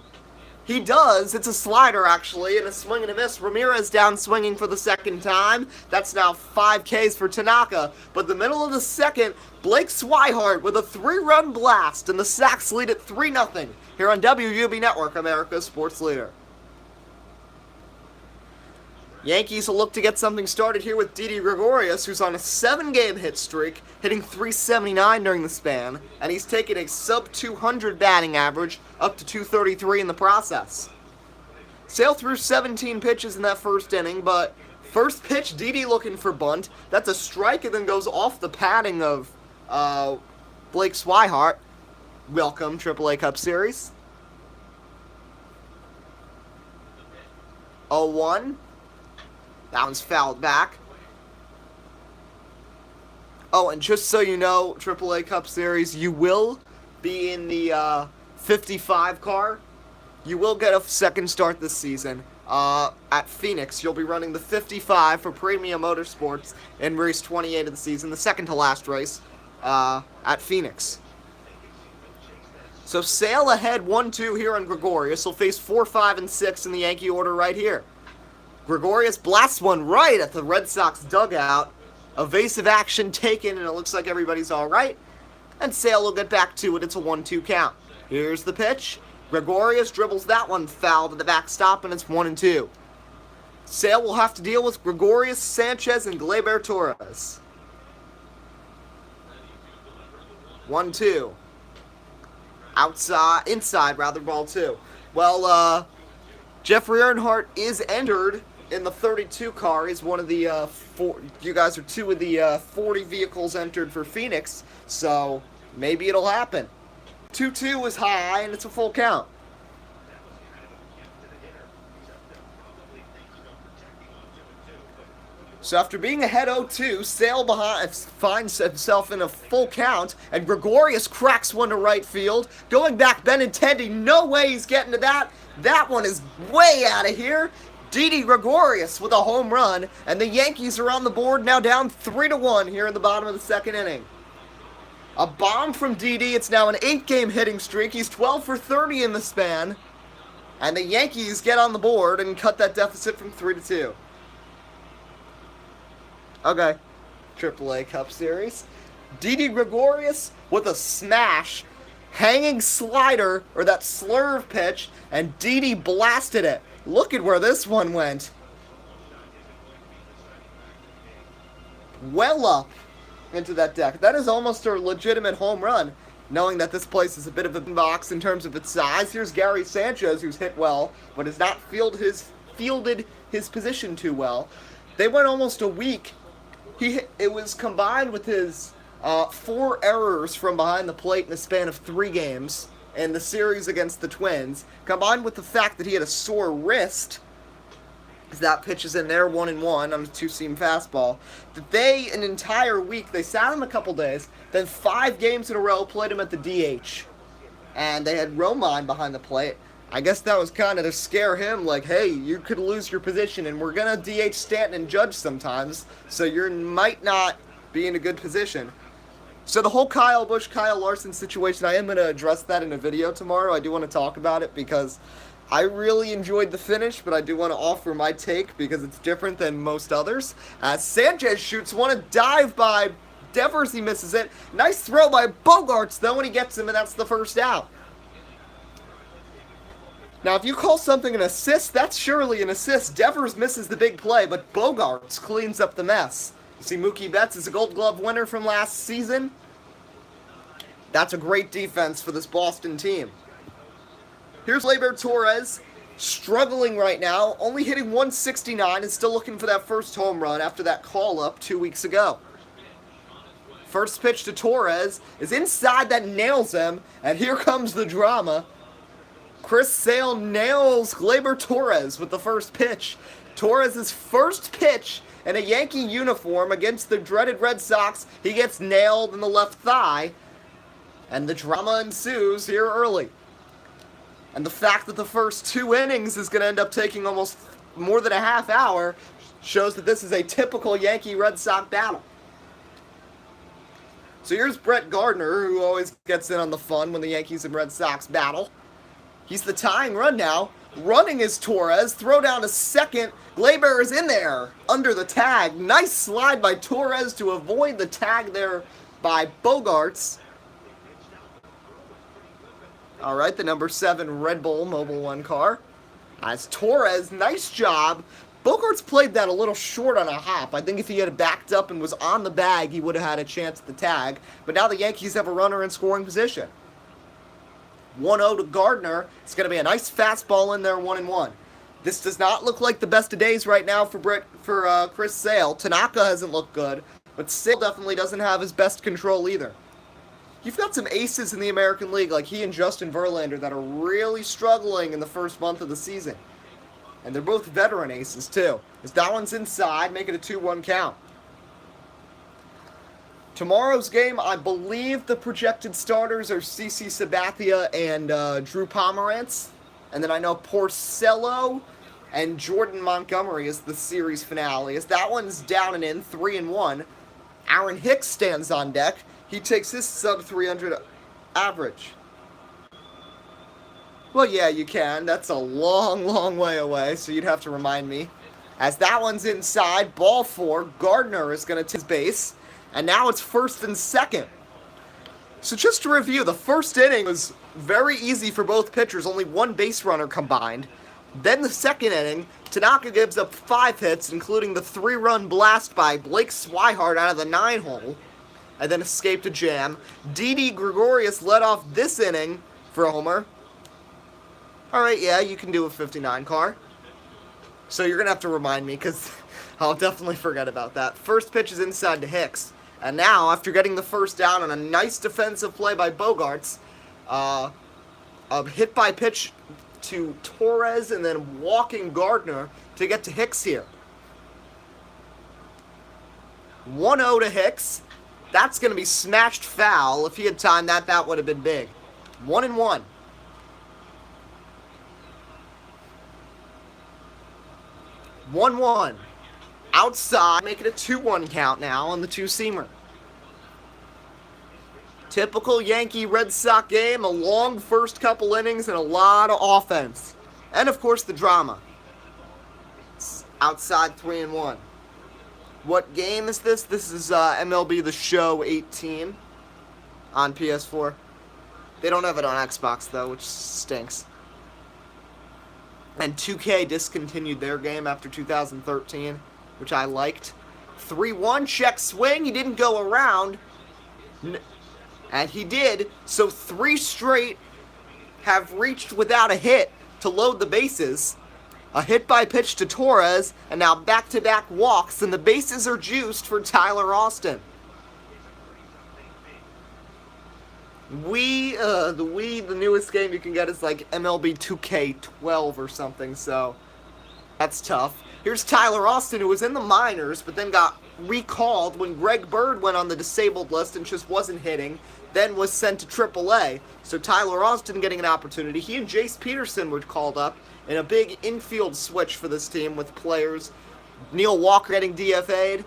He does. It's a slider, actually, and a swing and a miss. Ramirez down swinging for the second time. That's now 5 Ks for Tanaka. But the middle of the second, Blake Swihart with a 3-run blast, and the Sox lead at 3-0 here on WUB Network, America's sports leader. Yankees will look to get something started here with Didi Gregorius, who's on a 7-game hit streak, hitting .379 during the span, and he's taken a sub-200 batting average up to .233 in the process. Sale threw 17 pitches in that first inning, but first pitch, Didi looking for bunt. That's a strike and then goes off the padding of Blake Swihart. Welcome, AAA Cup Series. 0-1. That one's fouled back. Oh, and just so you know, AAA Cup Series, you will be in the 55 car. You will get a second start this season. At Phoenix, you'll be running the 55 for Premium Motorsports in race 28 of the season, the second to last race, at Phoenix. So Sale ahead 1-2 here on Gregorius. He'll face 4, 5, and 6 in the Yankee order right here. Gregorius blasts one right at the Red Sox dugout. Evasive action taken, and it looks like everybody's all right. And Sale will get back to it. It's a 1-2 count. Here's the pitch. Gregorius dribbles that one foul to the backstop, and it's 1-2. Sale will have to deal with Gregorius, Sanchez, and Gleyber Torres. 1-2. Inside, ball 2. Well, Jeffrey Earnhardt is entered in the 32 car. He's one of the you guys are two of the 40 vehicles entered for Phoenix, so maybe it'll happen. 2-2 is high, and it's a full count. So after being ahead 0-2, Sale finds himself in a full count, and Gregorius cracks one to right field. Going back, Benintendi, no way he's getting to that. That one is way out of here. Didi Gregorius with a home run, and the Yankees are on the board now down 3-1 here in the bottom of the second inning. A bomb from Didi. It's now an 8-game hitting streak. He's 12 for 30 in the span. And the Yankees get on the board and cut that deficit from 3-2. Okay. AAA Cup Series. Didi Gregorius with a smash. Hanging slider, or that slurve pitch, and Didi blasted it. Look at where this one went. Well up into that deck. That is almost a legitimate home run, knowing that this place is a bit of a box in terms of its size. Here's Gary Sanchez, who's hit well, but has not fielded his position too well. They went almost a week. It was combined with his 4 errors from behind the plate in a span of 3 games in the series against the Twins, combined with the fact that he had a sore wrist, because that pitch is in there 1-1 on a 2-seam fastball, that an entire week, they sat him a couple days, then 5 games in a row played him at the DH. And they had Romine behind the plate. I guess that was kind of to scare him, like, hey, you could lose your position, and we're going to DH Stanton and Judge sometimes, so you might not be in a good position. So the whole Kyle Busch, Kyle Larson situation, I am going to address that in a video tomorrow. I do want to talk about it because I really enjoyed the finish, but I do want to offer my take because it's different than most others. Sanchez shoots one, a dive by Devers, he misses it. Nice throw by Bogarts, though, when he gets him, and that's the first out. Now, if you call something an assist, that's surely an assist. Devers misses the big play, but Bogarts cleans up the mess. You see, Mookie Betts is a Gold Glove winner from last season. That's a great defense for this Boston team. Here's Gleyber Torres, struggling right now, only hitting 169 and still looking for that first home run after that call-up 2 weeks ago. First pitch to Torres is inside, that nails him, and here comes the drama. Chris Sale nails Gleyber Torres with the first pitch. Torres' first pitch in a Yankee uniform against the dreaded Red Sox. He gets nailed in the left thigh, and the drama ensues here early. And the fact that the first 2 innings is going to end up taking almost more than a half hour shows that this is a typical Yankee-Red Sox battle. So here's Brett Gardner, who always gets in on the fun when the Yankees and Red Sox battle. He's the tying run now. Running is Torres. Throw down to second. Gleyber is in there under the tag. Nice slide by Torres to avoid the tag there by Bogarts. All right, the number 7 Red Bull Mobile 1 car. As Torres, nice job. Bogarts played that a little short on a hop. I think if he had backed up and was on the bag, he would have had a chance at the tag. But now the Yankees have a runner in scoring position. 1-0 to Gardner. It's going to be a nice fastball in there, 1-1. This does not look like the best of days right now for Chris Sale. Tanaka hasn't looked good, but Sale definitely doesn't have his best control either. You've got some aces in the American League, like he and Justin Verlander, that are really struggling in the first month of the season. And they're both veteran aces, too. As that one's inside, make it a 2-1 count. Tomorrow's game, I believe the projected starters are CC Sabathia and Drew Pomerantz. And then I know Porcello and Jordan Montgomery is the series finale. As that one's down and in, 3-1. Aaron Hicks stands on deck. He takes his sub-300 average. Well, yeah, you can. That's a long, long way away, so you'd have to remind me. As that one's inside, ball 4, Gardner is going to take his base. And now it's first and second. So just to review, the first inning was very easy for both pitchers, only one base runner combined. Then the second inning, Tanaka gives up 5 hits, including the 3-run blast by Blake Swihart out of the 9-hole, and then escaped a jam. Didi Gregorius led off this inning for a homer. Alright, yeah, you can do a 59 car. So you're going to have to remind me, because I'll definitely forget about that. First pitch is inside to Hicks. And now, after getting the first down on a nice defensive play by Bogarts, a hit by pitch to Torres and then walking Gardner to get to Hicks here. 1-0 to Hicks. That's going to be smashed foul. If he had timed that, that would have been big. 1-1. 1-1. Outside, make it a 2-1 count now on the two-seamer. Typical Yankee Red Sox game, a long first couple innings and a lot of offense. And of course the drama. It's outside 3-1. What game is this? This is MLB The Show 18 on PS4. They don't have it on Xbox though, which stinks. And 2K discontinued their game after 2013. Which I liked. 3-1, check swing. He didn't go around. And he did. So 3 straight have reached without a hit to load the bases. A hit by pitch to Torres. And now back-to-back walks. And the bases are juiced for Tyler Austin. The newest game you can get is like MLB 2K12 or something. So that's tough. Here's Tyler Austin, who was in the minors, but then got recalled when Greg Bird went on the disabled list and just wasn't hitting, then was sent to AAA. So Tyler Austin getting an opportunity. He and Jace Peterson were called up in a big infield switch for this team with players. Neil Walker getting DFA'd.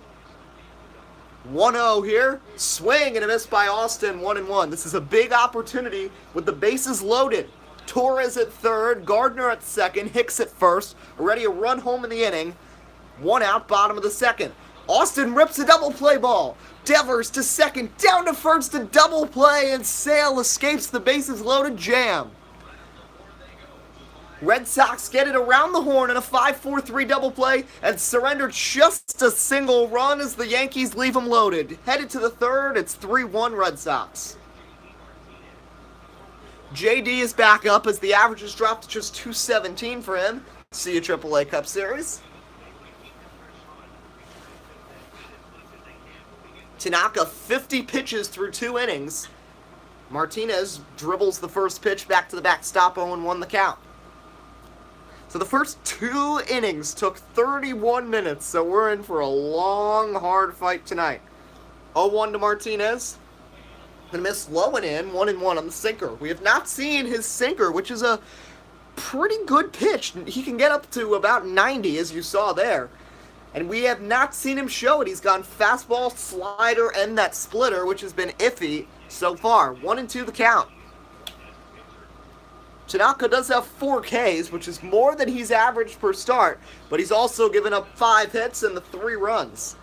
1-0 here. Swing and a miss by Austin, 1-1. This is a big opportunity with the bases loaded. Torres at third, Gardner at second, Hicks at first. Already a run home in the inning. 1 out, bottom of the second. Austin rips a double play ball. Devers to second, down to first, a double play, and Sale escapes the bases loaded jam. Red Sox get it around the horn in a 5-4-3 double play and surrender just a single run as the Yankees leave them loaded. Headed to the third, it's 3-1 Red Sox. JD is back up as the average has dropped to just 217 for him. See you AAA Cup Series. Tanaka 50 pitches through 2 innings. Martinez dribbles the first pitch back to the backstop, 0-1 the count. So the first 2 innings took 31 minutes, so we're in for a long, hard fight tonight. 0-1 to Martinez. And miss low and in, 1-1 on the sinker. We have not seen his sinker, which is a pretty good pitch. He can get up to about 90, as you saw there. And we have not seen him show it. He's gone fastball, slider, and that splitter, which has been iffy so far. 1-2 the count. Tanaka does have 4 Ks, which is more than he's averaged per start, but he's also given up 5 hits and the 3 runs.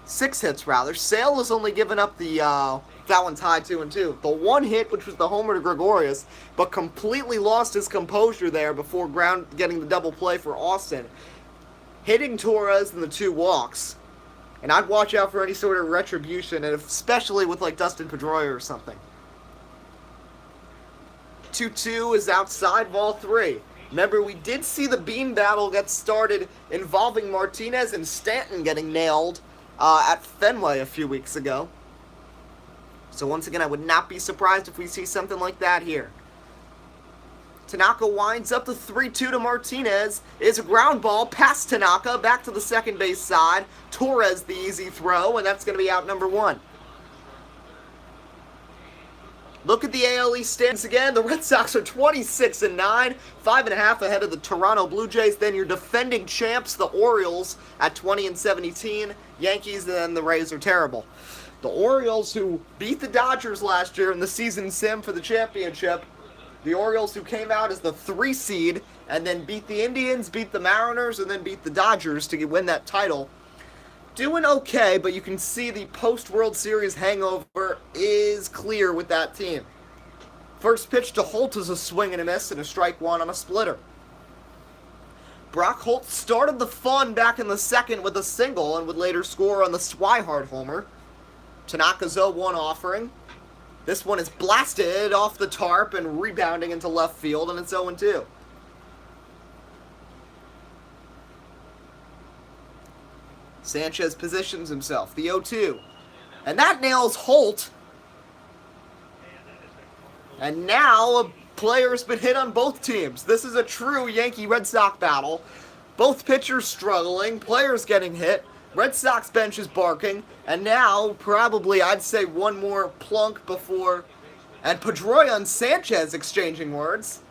6 hits, rather. Sale has only given up the, that one's high 2-2. The 1 hit, which was the homer to Gregorius, but completely lost his composure there before getting the double play for Austin. Hitting Torres and the 2 walks. And I'd watch out for any sort of retribution, and especially with like Dustin Pedroia or something. 2-2 is outside ball 3. Remember, we did see the bean battle get started involving Martinez and Stanton getting nailed at Fenway a few weeks ago. So once again, I would not be surprised if we see something like that here. Tanaka winds up the 3-2 to Martinez. It's a ground ball past Tanaka, back to the second base side. Torres the easy throw, and that's going to be out number 1. Look at the AL East standings again. The Red Sox are 26-9, 5.5 ahead of the Toronto Blue Jays. Then your defending champs, the Orioles, at 20-17. Yankees and the Rays are terrible. The Orioles, who beat the Dodgers last year in the season sim for the championship. The Orioles, who came out as the 3 seed and then beat the Indians, beat the Mariners, and then beat the Dodgers to win that title. Doing okay, but you can see the post-World Series hangover is clear with that team. First pitch to Holt is a swing and a miss and a strike 1 on a splitter. Brock Holt started the fun back in the second with a single and would later score on the Swihart homer. Tanaka's 0-1 offering. This one is blasted off the tarp and rebounding into left field, and it's 0-2. Sanchez positions himself, the 0-2. And that nails Holt. And now a player's been hit on both teams. This is a true Yankee-Red Sox battle. Both pitchers struggling, players getting hit. Red Sox bench is barking, and now probably I'd say one more plunk before, and Pedroia and Sanchez exchanging words.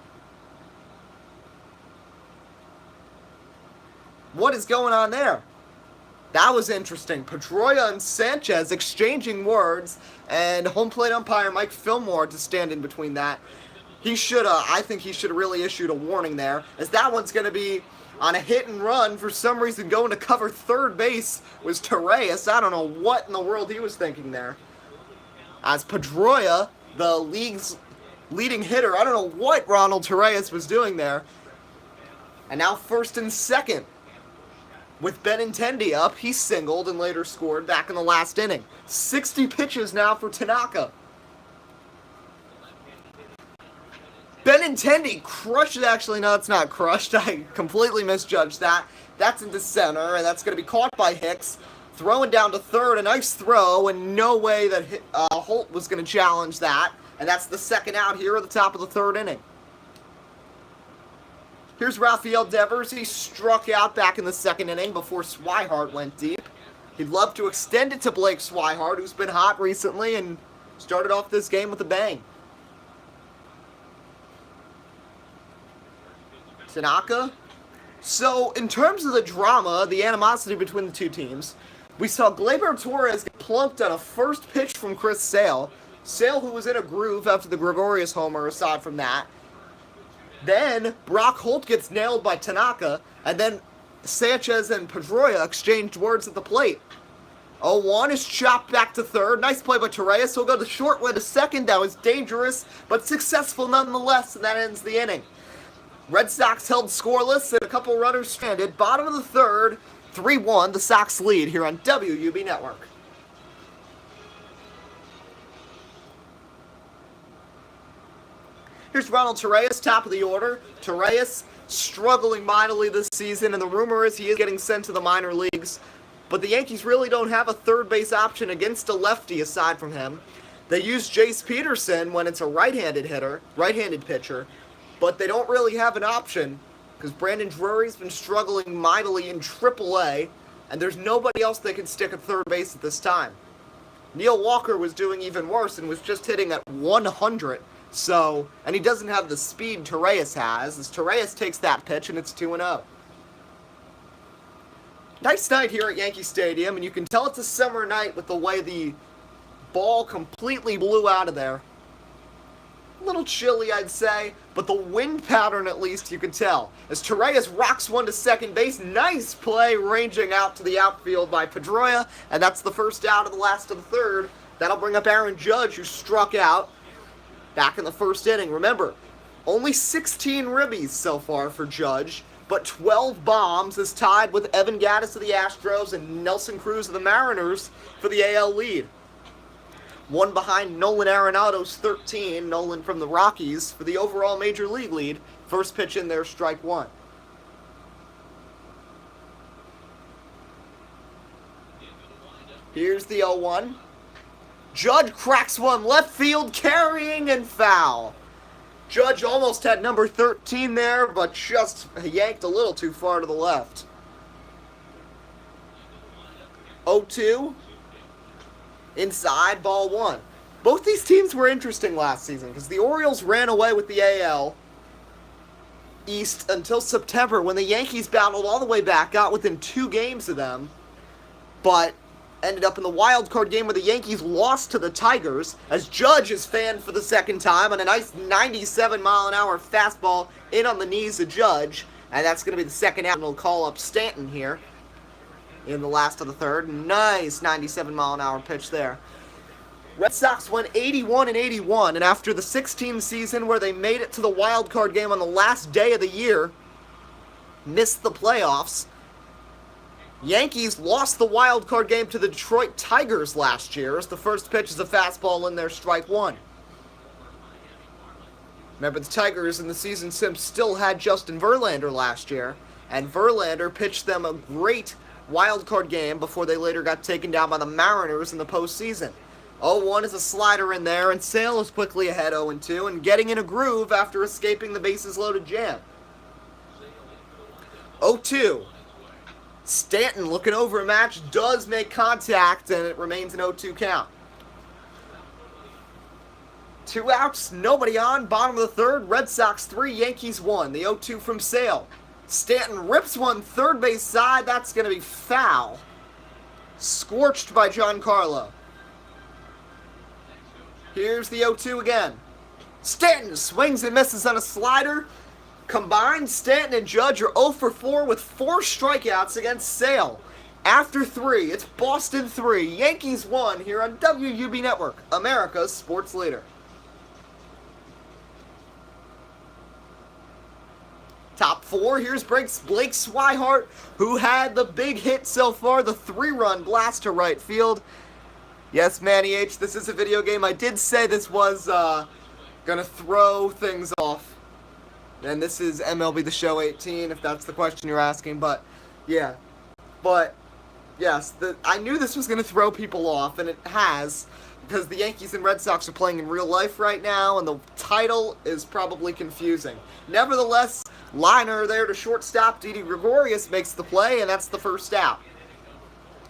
What is going on there? That was interesting. Pedroia and Sanchez exchanging words, and home plate umpire Mike Fillmore to stand in between that. I think he should have really issued a warning there, as that one's going to be on a hit and run. For some reason, going to cover third base was Torres. I don't know what in the world he was thinking there. As Pedroia, the league's leading hitter, I don't know what Ronald Torres was doing there. And now first and second. With Benintendi up, he singled and later scored back in the last inning. 60 pitches now for Tanaka. Benintendi crushed it. Actually, no, it's not crushed. I completely misjudged that. That's into center, and that's going to be caught by Hicks. Throwing down to third, a nice throw, and no way that Holt was going to challenge that. And that's the second out here at the top of the third inning. Here's Rafael Devers. He struck out back in the second inning before Swihart went deep. He'd love to extend it to Blake Swihart, who's been hot recently and started off this game with a bang. Tanaka. So, in terms of the drama, the animosity between the two teams, we saw Gleyber Torres get plunked on a first pitch from Chris Sale. Sale, who was in a groove after the Gregorius homer, aside from that. Then, Brock Holt gets nailed by Tanaka, and then Sanchez and Pedroia exchanged words at the plate. 0-1 is chopped back to third. Nice play by Torres. He'll go the short way to second. That was dangerous, but successful nonetheless, and that ends the inning. Red Sox held scoreless and a couple runners stranded. Bottom of the third, 3-1, the Sox lead here on WUB Network. Here's Ronald Torres, top of the order. Torres struggling mightily this season, and the rumor is he is getting sent to the minor leagues. But the Yankees really don't have a third base option against a lefty aside from him. They use Jace Peterson when it's a right-handed pitcher. But they don't really have an option because Brandon Drury's been struggling mightily in AAA, and there's nobody else that can stick at third base at this time. Neil Walker was doing even worse and was just hitting at 100. So, and he doesn't have the speed Torres has, as Torres takes that pitch and it's 2-0. Nice night here at Yankee Stadium, and you can tell it's a summer night with the way the ball completely blew out of there. A little chilly, I'd say, but the wind pattern, at least, you can tell. As Torres rocks one to second base, nice play ranging out to the outfield by Pedroia, and that's the first out of the last of the third. That'll bring up Aaron Judge, who struck out back in the first inning. Remember, only 16 ribbies so far for Judge, but 12 bombs is tied with Evan Gattis of the Astros and Nelson Cruz of the Mariners for the AL lead. One behind Nolan Arenado's 13, Nolan from the Rockies, for the overall Major League lead. First pitch in there, strike 1. Here's the 0-1. Judge cracks one left field, carrying and foul. Judge almost had number 13 there, but just yanked a little too far to the left. 0-2. Inside, ball one. Both these teams were interesting last season because the Orioles ran away with the AL East until September when the Yankees battled all the way back, got within 2 games of them, but ended up in the wild card game where the Yankees lost to the Tigers as Judge is fanned for the second time on a nice 97-mile-an-hour fastball in on the knees of Judge, and that's going to be the second out. We'll call up Stanton here in the last of the third. Nice 97-mile-an-hour pitch there. Red Sox went 81-81, and after the 16 season where they made it to the wild card game on the last day of the year, missed the playoffs. Yankees lost the wild card game to the Detroit Tigers last year as the first pitch is a fastball in there, strike one. Remember, the Tigers in the season sim still had Justin Verlander last year, and Verlander pitched them a great wild card game before they later got taken down by the Mariners in the postseason. 0-1 is a slider in there, and Sale is quickly ahead 0-2 and getting in a groove after escaping the bases loaded jam. 0-2. Stanton looking over a match, does make contact, and it remains an 0-2 count. 2 outs, nobody on, bottom of the third, Red Sox 3, Yankees 1. The 0-2 from Sale. Stanton rips one third base side, that's going to be foul. Scorched by Giancarlo. Here's the 0-2 again. Stanton swings and misses on a slider. Combined, Stanton and Judge are 0 for 4 with 4 strikeouts against Sale. After 3, it's Boston 3, Yankees 1 here on WUB Network, America's sports leader. Top 4, here's Blake Swihart, who had the big hit so far, the 3-run blast to right field. Yes, Manny H, this is a video game. I did say this was going to throw things off. And this is MLB The Show 18, if that's the question you're asking. But, yeah. But, yes, I knew this was going to throw people off, and it has. Because the Yankees and Red Sox are playing in real life right now, and the title is probably confusing. Nevertheless, liner there to shortstop. Didi Gregorius makes the play, and that's the first out.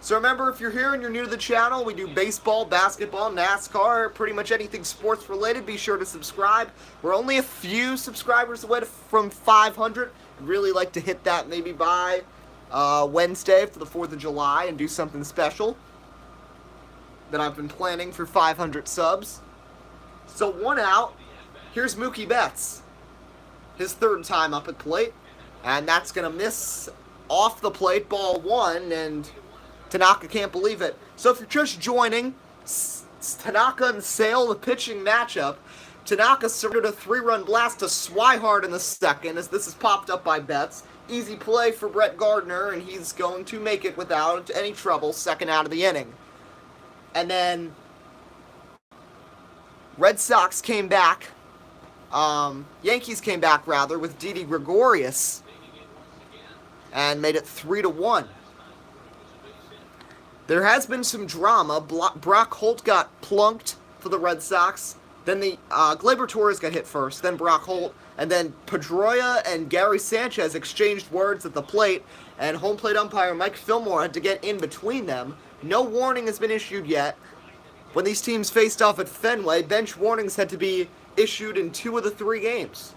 So remember, if you're here and you're new to the channel, we do baseball, basketball, NASCAR, pretty much anything sports related. Be sure to subscribe. We're only a few subscribers away from 500. I'd really like to hit that maybe by Wednesday for the 4th of July and do something special that I've been planning for 500 subs. So 1 out. Here's Mookie Betts. His 3rd time up at plate. And that's going to miss off the plate, ball 1, and Tanaka can't believe it. So if you're just joining, Tanaka and Sale, the pitching matchup. Tanaka surrendered a 3-run blast to Swihart in the second, as this is popped up by Betts. Easy play for Brett Gardner, and he's going to make it without any trouble, second out of the inning. And then Red Sox came back, Yankees came back rather, with Didi Gregorius, and made it 3-1. There has been some drama. Brock Holt got plunked for the Red Sox. Then the Gleyber Torres got hit first, then Brock Holt, and then Pedroia and Gary Sanchez exchanged words at the plate, and home plate umpire Mike Fillmore had to get in between them. No warning has been issued yet. When these teams faced off at Fenway, bench warnings had to be issued in 2 of the 3 games.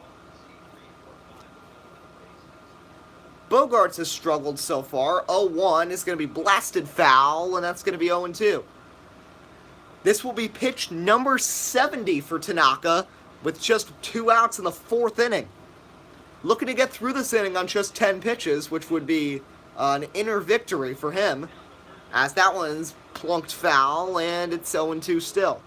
Bogarts has struggled so far. 0-1 is going to be blasted foul, and that's going to be 0-2. This will be pitch number 70 for Tanaka with just 2 outs in the 4th inning. Looking to get through this inning on just 10 pitches, which would be an inner victory for him, as that one's plunked foul, and it's 0-2 still.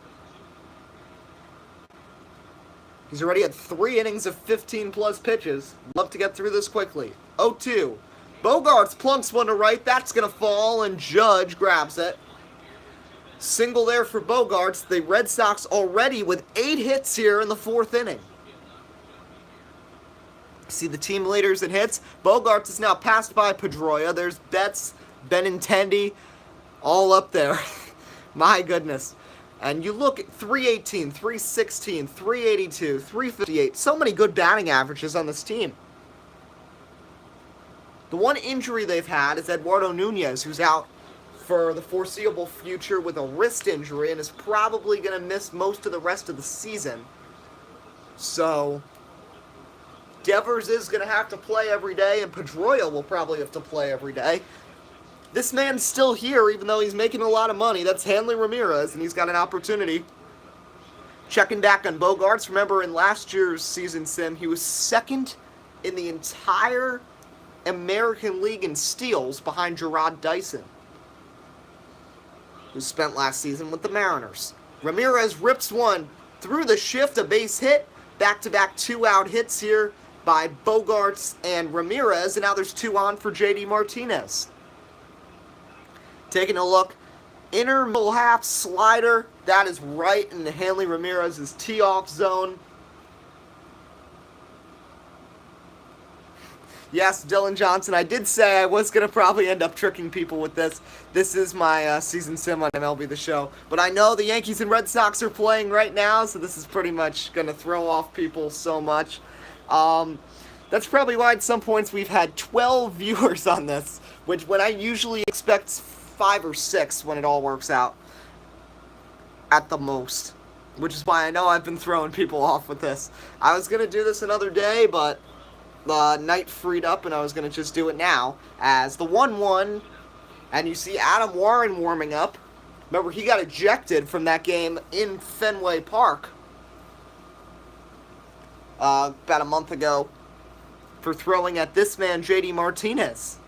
He's already had 3 innings of 15-plus pitches. Love to get through this quickly. 0-2. Bogarts plunks one to right. That's going to fall, and Judge grabs it. Single there for Bogarts. The Red Sox already with 8 hits here in the 4th inning. See the team leaders in hits. Bogarts is now passed by Pedroia. There's Betts, Benintendi, all up there. My goodness. And you look at 318, 316, 382, 358. So many good batting averages on this team. The one injury they've had is Eduardo Nunez, who's out for the foreseeable future with a wrist injury and is probably going to miss most of the rest of the season. So, Devers is going to have to play every day, and Pedroia will probably have to play every day. This man's still here, even though he's making a lot of money. That's Hanley Ramirez, and he's got an opportunity. Checking back on Bogaerts. Remember, in last year's season sim, he was second in the entire American League in steals behind Gerard Dyson, who spent last season with the Mariners. Ramirez rips one through the shift, a base hit. Back-to-back two-out hits here by Bogaerts and Ramirez, and now there's 2 on for J.D. Martinez. Taking a look, inner middle half slider, that is right in the Hanley Ramirez's tee-off zone. Yes, Dylan Johnson, I did say I was going to probably end up tricking people with this. This is my season sim on MLB The Show. But I know the Yankees and Red Sox are playing right now, so this is pretty much going to throw off people so much. That's probably why at some points we've had 12 viewers on this, which when I usually expect 5 or 6 when it all works out at the most. Which is why I know I've been throwing people off with this. I was going to do this another day, but the night freed up and I was going to just do it now as the 1-1, and you see Adam Warren warming up. Remember, he got ejected from that game in Fenway Park about a month ago for throwing at this man, J.D. Martinez.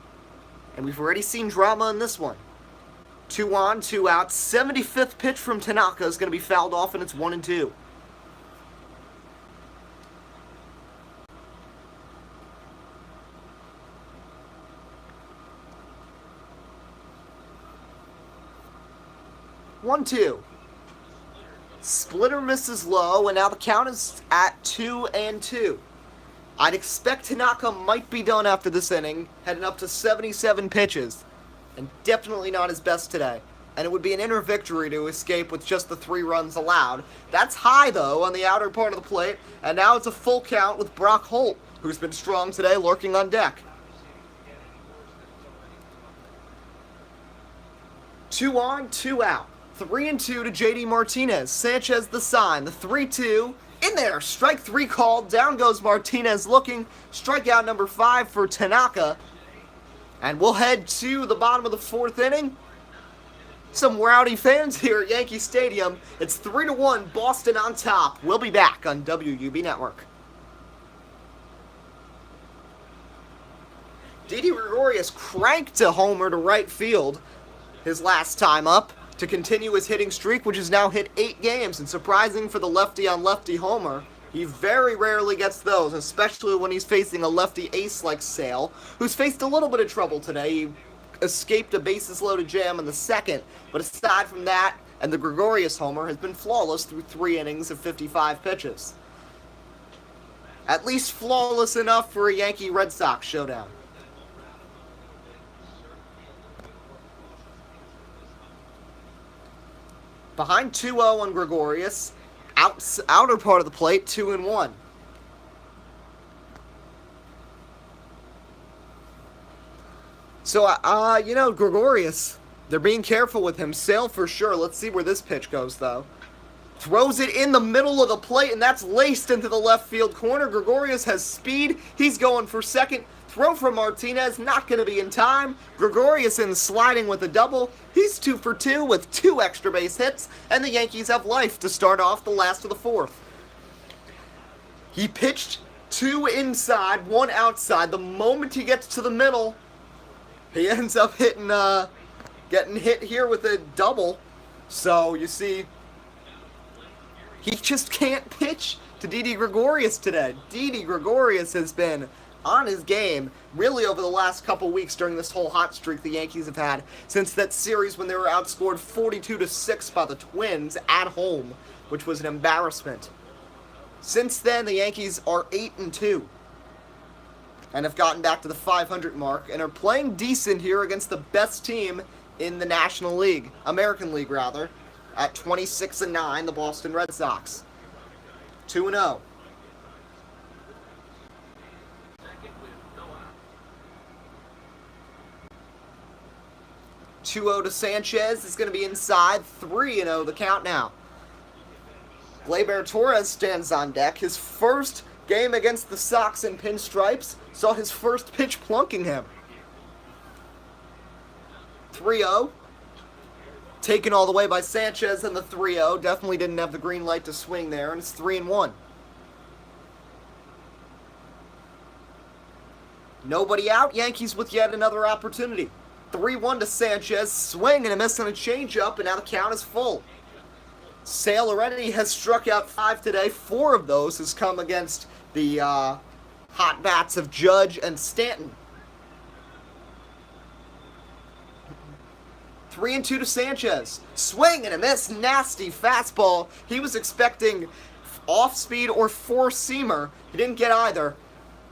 And we've already seen drama in this one. 2 on, 2 out. 75th pitch from Tanaka is going to be fouled off, and it's 1-2. One, 2. Splitter misses low, and now the count is at 2-2. I'd expect Tanaka might be done after this inning, heading up to 77 pitches, and definitely not his best today. And it would be an inner victory to escape with just the 3 runs allowed. That's high, though, on the outer part of the plate, and now it's a full count with Brock Holt, who's been strong today, lurking on deck. 2 on, 2 out. 3-2 to J.D. Martinez. Sanchez the sign. The 3-2. In there. Strike 3 called. Down goes Martinez looking. Strikeout number 5 for Tanaka. And we'll head to the bottom of the 4th inning. Some rowdy fans here at Yankee Stadium. It's 3-1. Boston on top. We'll be back on WUB Network. Didi Gregorius cranked a homer to right field his last time up to continue his hitting streak, which has now hit 8 games, and surprising for the lefty-on-lefty homer, he very rarely gets those, especially when he's facing a lefty ace like Sale, who's faced a little bit of trouble today. He escaped a bases-loaded jam in the 2nd, but aside from that, and the Gregorius homer has been flawless through 3 innings of 55 pitches. At least flawless enough for a Yankee-Red Sox showdown. Behind 2-0 on Gregorius, outer part of the plate, 2-1. So, Gregorius, they're being careful with him. Sale for sure. Let's see where this pitch goes, though. Throws it in the middle of the plate, and that's laced into the left field corner. Gregorius has speed. He's going for second. Throw from Martinez, not going to be in time. Gregorius in sliding with a double. He's 2 for 2 with 2 extra base hits, and the Yankees have life to start off the last of the 4th. He pitched 2 inside, 1 outside. The moment he gets to the middle, he ends up getting hit here with a double. So, you see, he just can't pitch to Didi Gregorius today. Didi Gregorius has been on his game really over the last couple weeks during this whole hot streak the Yankees have had since that series when they were outscored 42-6 by the Twins at home, which was an embarrassment. Since then, the Yankees are 8-2 and have gotten back to the 500 mark and are playing decent here against the best team in the National League, American League rather. at 26-9, the Boston Red Sox. 2-0. 2-0 to Sanchez is going to be inside. 3-0 the count now. Gleyber Torres stands on deck. His first game against the Sox in pinstripes saw his first pitch plunking him. 3-0. Taken all the way by Sanchez in the 3-0. Definitely didn't have the green light to swing there, and it's 3-1. Nobody out. Yankees with yet another opportunity. 3-1 to Sanchez. Swing and a miss on a changeup, and now the count is full. Sale already has struck out 5 today. 4 of those has come against the hot bats of Judge and Stanton. 3-2 to Sanchez. Swing and a miss. Nasty fastball. He was expecting off-speed or four-seamer. He didn't get either.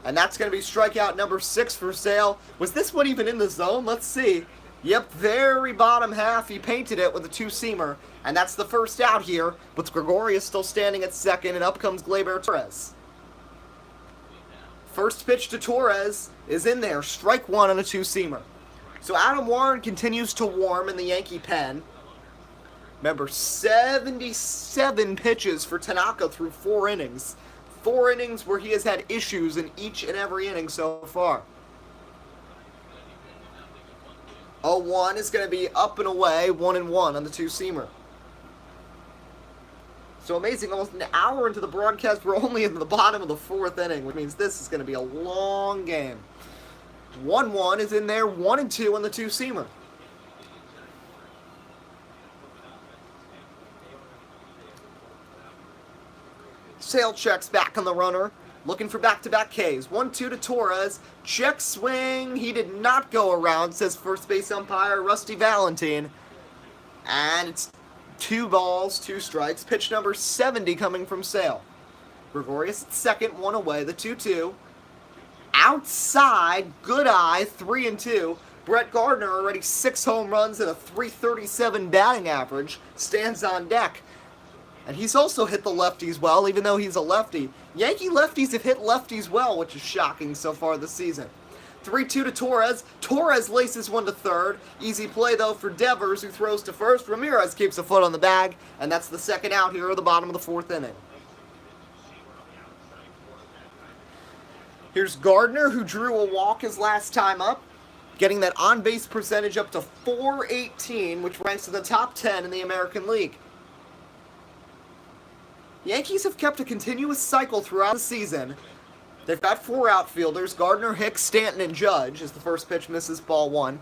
And that's going to be strikeout number 6 for Sale. Was this one even in the zone? Let's see. Yep, very bottom half. He painted it with a two-seamer. And that's the first out here, with Gregorius still standing at second, and up comes Gleyber Torres. First pitch to Torres is in there. Strike 1 on a two-seamer. So Adam Warren continues to warm in the Yankee pen. Remember, 77 pitches for Tanaka through 4 innings. 4 innings where he has had issues in each and every inning so far. 0-1 is going to be up and away, 1-1 on the two-seamer. So amazing, almost an hour into the broadcast, we're only in the bottom of the 4th inning, which means this is going to be a long game. 1-1 is in there, 1-2 on the two-seamer. Sale checks back on the runner, looking for back-to-back Ks. 1-2 to Torres. Check swing. He did not go around, says first base umpire Rusty Valentine. And it's 2 balls, 2 strikes. Pitch number 70 coming from Sale. Gregorius at second, 1 away. The 2-2. Outside, good eye, 3-2. Brett Gardner, already 6 home runs and a .337 batting average, stands on deck. And he's also hit the lefties well, even though he's a lefty. Yankee lefties have hit lefties well, which is shocking so far this season. 3-2 to Torres. Torres laces one to third. Easy play, though, for Devers, who throws to first. Ramirez keeps a foot on the bag, and that's the second out here at the bottom of the 4th inning. Here's Gardner, who drew a walk his last time up, getting that on-base percentage up to .418, which ranks in the top 10 in the American League. Yankees have kept a continuous cycle throughout the season. They've got 4 outfielders, Gardner, Hicks, Stanton, and Judge, as the first pitch misses ball 1.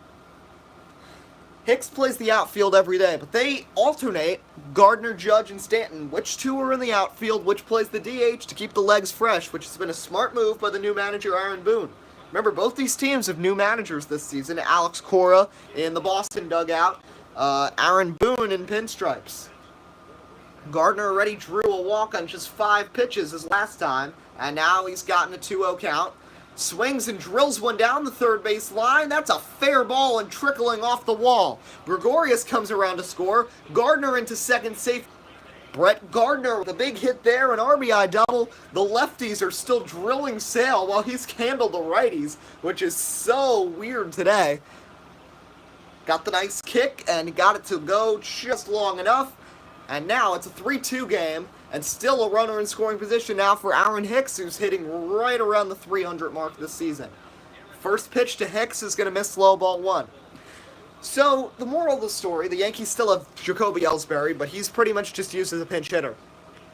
Hicks plays the outfield every day, but they alternate Gardner, Judge, and Stanton. Which 2 are in the outfield, which plays the DH to keep the legs fresh, which has been a smart move by the new manager, Aaron Boone. Remember, both these teams have new managers this season. Alex Cora in the Boston dugout, Aaron Boone in pinstripes. Gardner already drew a walk on just 5 pitches his last time, and now he's gotten a 2-0 count. Swings and drills one down the third base line. That's a fair ball and trickling off the wall. Gregorius comes around to score. Gardner into second safe. Brett Gardner with a big hit there, an RBI double. The lefties are still drilling Sale while he's handled the righties, which is so weird today. Got the nice kick and got it to go just long enough. And now it's a 3-2 game, and still a runner in scoring position now for Aaron Hicks, who's hitting right around the 300 mark this season. First pitch to Hicks is going to miss low, ball 1. So, the moral of the story, the Yankees still have Jacoby Ellsbury, but he's pretty much just used as a pinch hitter.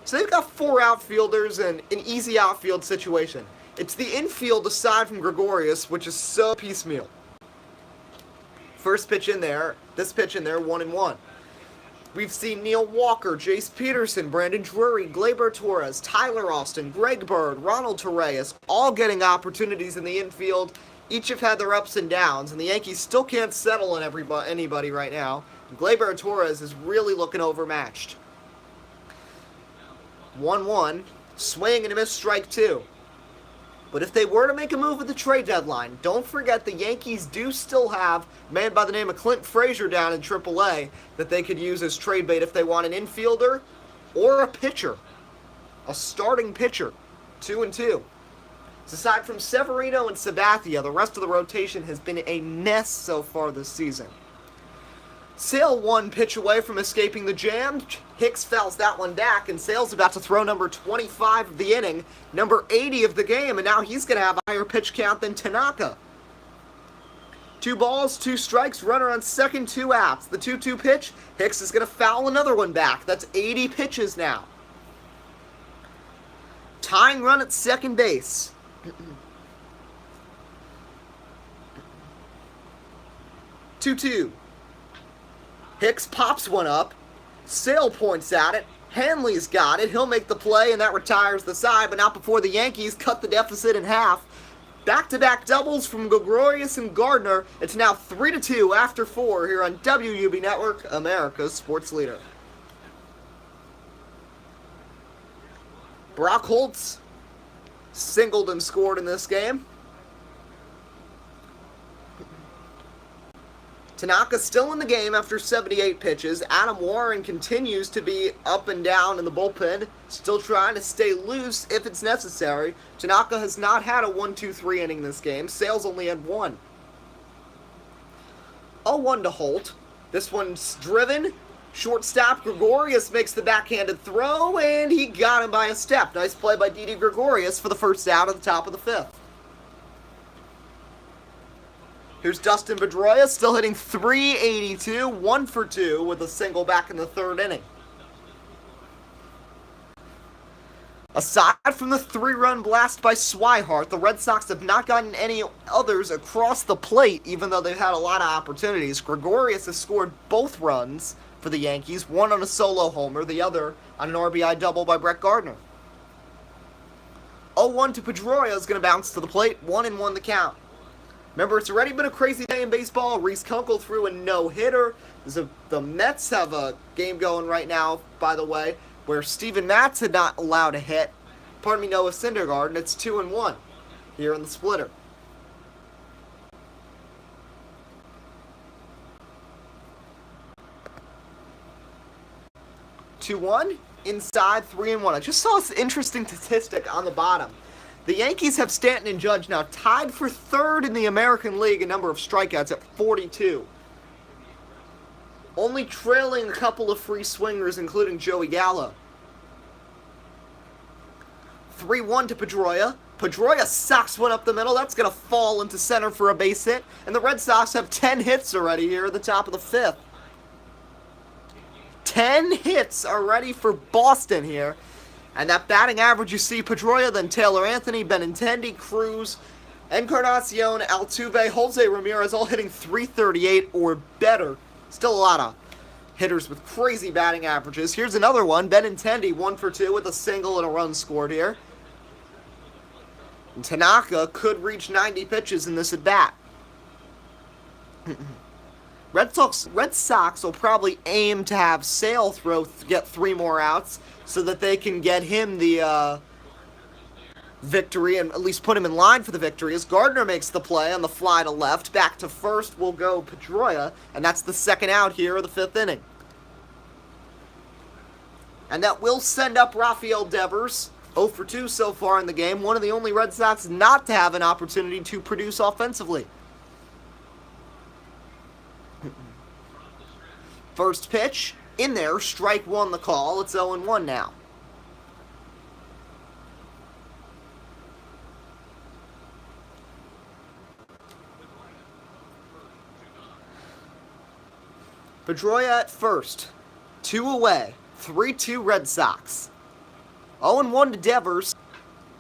So they've got 4 outfielders and an easy outfield situation. It's the infield aside from Gregorius, which is so piecemeal. First pitch in there, this pitch in there, 1-1. We've seen Neil Walker, Jace Peterson, Brandon Drury, Gleyber Torres, Tyler Austin, Greg Bird, Ronald Torreyes, all getting opportunities in the infield. Each have had their ups and downs, and the Yankees still can't settle on anybody right now. Gleyber Torres is really looking overmatched. 1-1, swing and a miss, strike 2. But if they were to make a move at the trade deadline, don't forget the Yankees do still have a man by the name of Clint Frazier down in AAA that they could use as trade bait if they want an infielder or a pitcher. A starting pitcher. 2-2. So aside from Severino and Sabathia, the rest of the rotation has been a mess so far this season. Sale one pitch away from escaping the jam. Hicks fouls that one back, and Sale's about to throw number 25 of the inning, number 80 of the game, and now he's going to have a higher pitch count than Tanaka. 2 balls, 2 strikes, runner on second, 2 outs. The 2-2 pitch, Hicks is going to foul another one back. That's 80 pitches now. Tying run at second base. 2-2. Hicks pops one up. Sale points at it. Hanley's got it. He'll make the play, and that retires the side, but not before the Yankees cut the deficit in half. Back-to-back doubles from Gregorius and Gardner. It's now 3-2 after 4 here on WUB Network, America's sports leader. Brock Holtz singled and scored in this game. Tanaka's still in the game after 78 pitches. Adam Warren continues to be up and down in the bullpen, still trying to stay loose if it's necessary. Tanaka has not had a 1-2-3 inning this game. Sales only had 1. 0-1 to Holt. This one's driven. Shortstop Gregorius makes the backhanded throw, and he got him by a step. Nice play by Didi Gregorius for the first out at the top of the 5th. Here's Dustin Pedroia, still hitting .382, 1 for 2 with a single back in the 3rd inning. Aside from the 3-run blast by Swihart, the Red Sox have not gotten any others across the plate, even though they've had a lot of opportunities. Gregorius has scored both runs for the Yankees, one on a solo homer, the other on an RBI double by Brett Gardner. 0-1 to Pedroia is going to bounce to the plate, 1-1 the count. Remember, it's already been a crazy day in baseball. Reese Kunkel threw a no-hitter. The Mets have a game going right now, by the way, where Steven Matz had not allowed a hit. Pardon me, Noah Syndergaard, and it's 2-1 here in the splitter. Inside, 3-1. I just saw this interesting statistic on the bottom. The Yankees have Stanton and Judge now tied for 3rd in the American League in number of strikeouts at 42. Only trailing a couple of free swingers, including Joey Gallo. 3-1 to Pedroia. Pedroia socks one up the middle. That's going to fall into center for a base hit. And the Red Sox have 10 hits already here at the top of the 5th. 10 hits already for Boston here. And that batting average, you see Pedroia, then Taylor Anthony, Benintendi, Cruz, Encarnacion, Altuve, Jose Ramirez, all hitting .338 or better. Still a lot of hitters with crazy batting averages. Here's another one, Benintendi, 1 for 2 with a single and a run scored here. And Tanaka could reach 90 pitches in this at-bat. Red Sox will probably aim to have Sale get 3 more outs so that they can get him the victory and at least put him in line for the victory. As Gardner makes the play on the fly to left, back to first will go Pedroia, and that's the 2nd out here of the 5th inning. And that will send up Rafael Devers, 0 for 2 so far in the game, one of the only Red Sox not to have an opportunity to produce offensively. First pitch, in there, strike 1 the call. It's 0-1 now. Pedroia at first. 2 away. 3-2 Red Sox. 0-1 to Devers.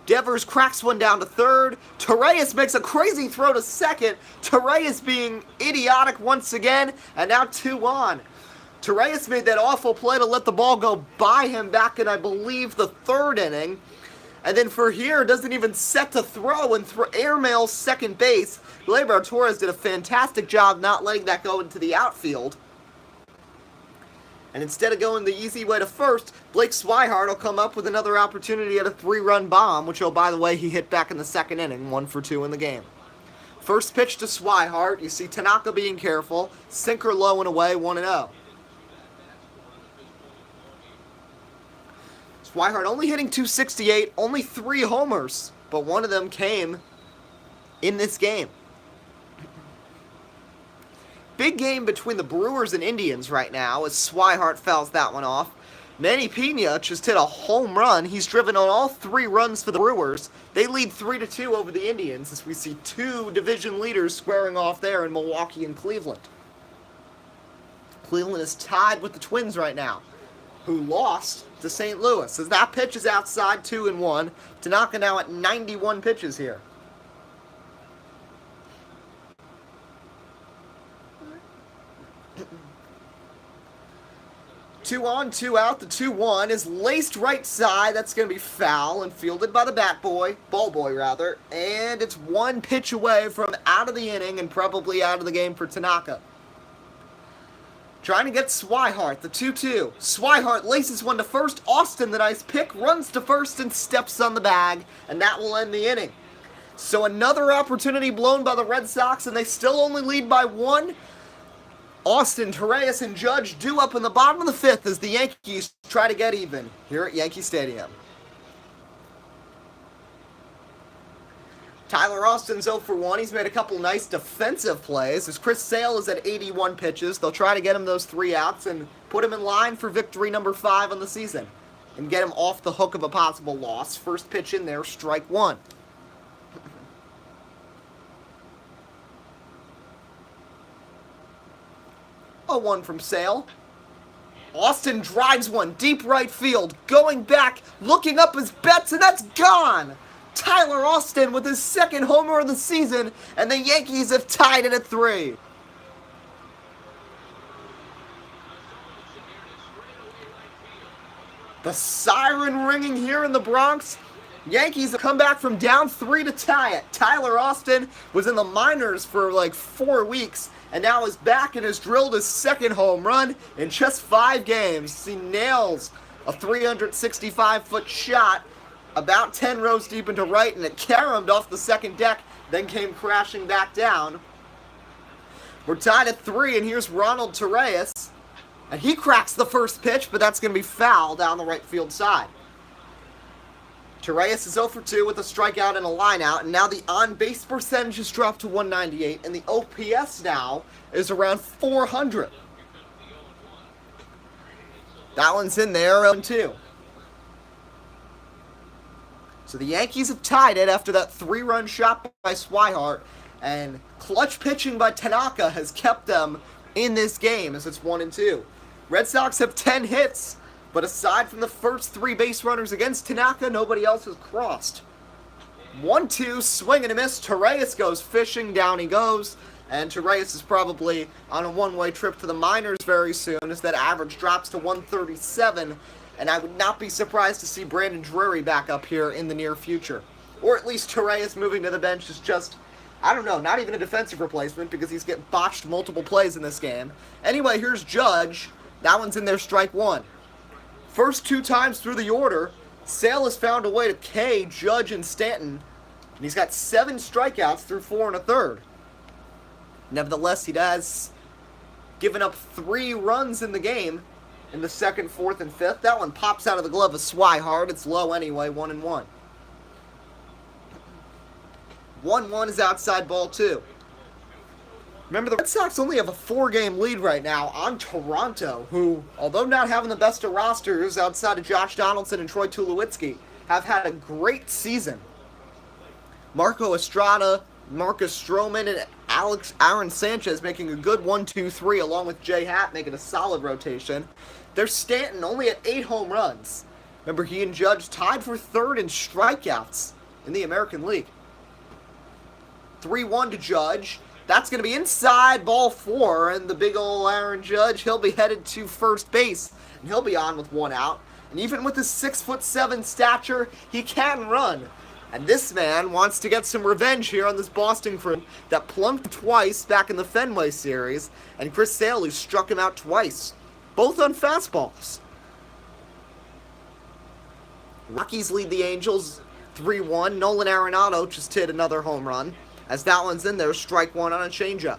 Devers cracks one down to 3rd. Torreyes makes a crazy throw to 2nd. Torreyes being idiotic once again. And now 2 on. Torreyes made that awful play to let the ball go by him back in, I believe, the 3rd inning. And then for here, doesn't even set to throw and airmails second base. Gleyber Torres did a fantastic job not letting that go into the outfield. And instead of going the easy way to first, Blake Swihart will come up with another opportunity at a 3-run bomb, which, oh, by the way, he hit back in the second inning, 1 for 2 in the game. First pitch to Swihart. You see Tanaka being careful. Sinker low and away, 1-0. Swihart only hitting .268, only 3 homers, but one of them came in this game. Big game between the Brewers and Indians right now as Swihart fouls that one off. Manny Pena just hit a home run. He's driven on all 3 runs for the Brewers. They lead 3-2 over the Indians as we see 2 division leaders squaring off there in Milwaukee and Cleveland. Cleveland is tied with the Twins right now, who lost to St. Louis. As that pitch is outside, 2-1. Tanaka now at 91 pitches here. 2 on, 2 out. The 2-1 is laced right side. That's going to be foul and fielded by the ball boy rather. And it's 1 pitch away from out of the inning and probably out of the game for Tanaka. Trying to get Swihart, the 2-2. Swihart laces one to first. Austin, the nice pick, runs to first and steps on the bag. And that will end the inning. So another opportunity blown by the Red Sox, and they still only lead by 1. Austin, Torreyes, and Judge due up in the bottom of the 5th as the Yankees try to get even here at Yankee Stadium. Tyler Austin's 0 for 1. He's made a couple nice defensive plays. As Chris Sale is at 81 pitches, they'll try to get him those 3 outs and put him in line for victory number 5 on the season and get him off the hook of a possible loss. First pitch in there, strike 1. 0-1 from Sale. Austin drives one deep right field, going back, looking up his bets, and that's gone! Tyler Austin with his 2nd homer of the season, and the Yankees have tied it at 3. The siren ringing here in the Bronx. Yankees have come back from down 3 to tie it. Tyler Austin was in the minors for like 4 weeks and now is back and has drilled his 2nd home run in just 5 games. He nails a 365-foot shot about 10 rows deep into right, and it caromed off the second deck, then came crashing back down. We're tied at 3, and here's Ronald Torreyes. And he cracks the first pitch, but that's going to be foul down the right field side. Torreyes is 0 for 2 with a strikeout and a lineout, and now the on-base percentage has dropped to 198, and the OPS now is around 400. That one's in there, 0-2. So the Yankees have tied it after that 3-run shot by Swihart, and clutch pitching by Tanaka has kept them in this game as it's 1-2. Red Sox have 10 hits, but aside from the first 3 base runners against Tanaka, nobody else has crossed. 1-2, swing and a miss. Torreyes goes fishing, down he goes, and Torreyes is probably on a one-way trip to the minors very soon as that average drops to 137, and I would not be surprised to see Brandon Drury back up here in the near future. Or at least Torreyes moving to the bench is just, I don't know, not even a defensive replacement because he's getting botched multiple plays in this game. Anyway, here's Judge. That one's in there, strike 1. First 2 times through the order, Sale has found a way to K Judge and Stanton, and he's got 7 strikeouts through 4 1/3. Nevertheless, he has given up 3 runs in the game in the 2nd, 4th, and 5th. That one pops out of the glove of Swihart. It's low anyway, 1-1. 1-1 is outside ball 2. Remember, the Red Sox only have a 4-game lead right now on Toronto, who, although not having the best of rosters outside of Josh Donaldson and Troy Tulowitzki, have had a great season. Marco Estrada, Marcus Stroman, and Aaron Sanchez making a good 1-2-3, along with Jay Happ making a solid rotation. There's Stanton only at 8 home runs. Remember, he and Judge tied for 3rd in strikeouts in the American League. 3-1 to Judge. That's going to be inside ball 4, and the big ol' Aaron Judge, he'll be headed to first base, and he'll be on with 1 out. And even with his 6'7" stature, he can run. And this man wants to get some revenge here on this Boston crew that plunked him twice back in the Fenway series, and Chris Sale, who struck him out twice. both on fastballs. Rockies lead the Angels 3-1. Nolan Arenado just hit another home run. As that one's in there, strike one on a changeup.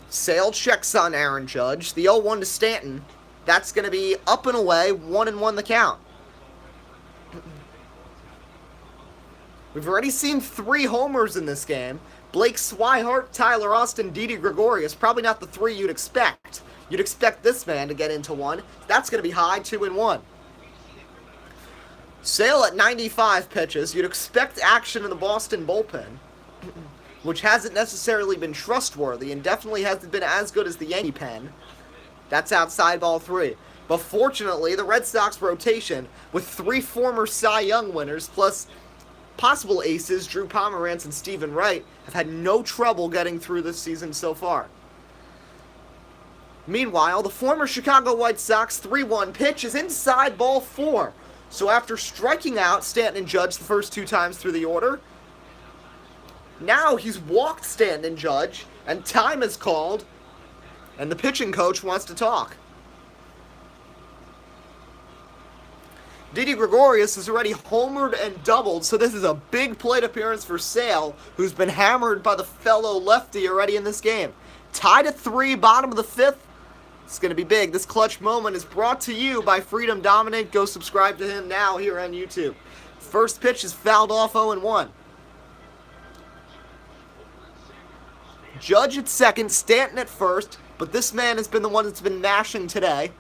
Sale checks on Aaron Judge. The 0-1 to Stanton. That's going to be up and away, 1-1 the count. We've already seen 3 homers in this game. Blake Swihart, Tyler Austin, Didi Gregorius. Probably not the 3 you'd expect. You'd expect this man to get into one. That's going to be high, 2-1. Sale at 95 pitches. You'd expect action in the Boston bullpen, which hasn't necessarily been trustworthy and definitely hasn't been as good as the Yankee pen. That's outside ball 3. But fortunately, the Red Sox rotation, with 3 former Cy Young winners, plus possible aces, Drew Pomeranz and Stephen Wright, have had no trouble getting through this season so far. Meanwhile, the former Chicago White Sox 3-1 pitch is inside ball 4. So after striking out Stanton and Judge the first 2 times through the order, now he's walked Stanton and Judge, and time is called, and the pitching coach wants to talk. Didi Gregorius has already homered and doubled, so this is a big plate appearance for Sale, who's been hammered by the fellow lefty already in this game. Tied at 3, bottom of the 5th. It's going to be big. This clutch moment is brought to you by Freedom Dominant. Go subscribe to him now here on YouTube. First pitch is fouled off 0-1. Judge at second, Stanton at first, but this man has been the one that's been mashing today.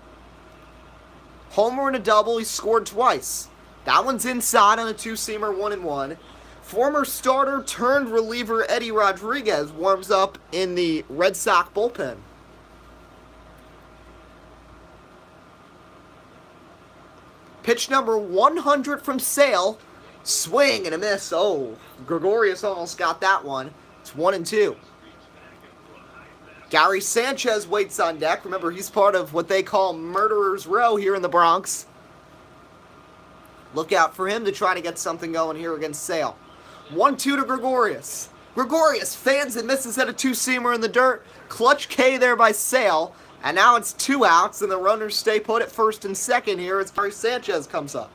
Homer and a double, he scored twice. That one's inside on a 2-seamer, 1-1. Former starter turned reliever Eddie Rodriguez warms up in the Red Sox bullpen. Pitch number 100 from Sale. Swing and a miss. Oh, Gregorius almost got that one. It's 1-2. Gary Sanchez waits on deck. Remember, he's part of what they call Murderer's Row here in the Bronx. Look out for him to try to get something going here against Sale. 1-2 to Gregorius. Gregorius fans and misses at a 2-seamer in the dirt. Clutch K there by Sale. And now it's 2 outs, and the runners stay put at first and second here as Gary Sanchez comes up.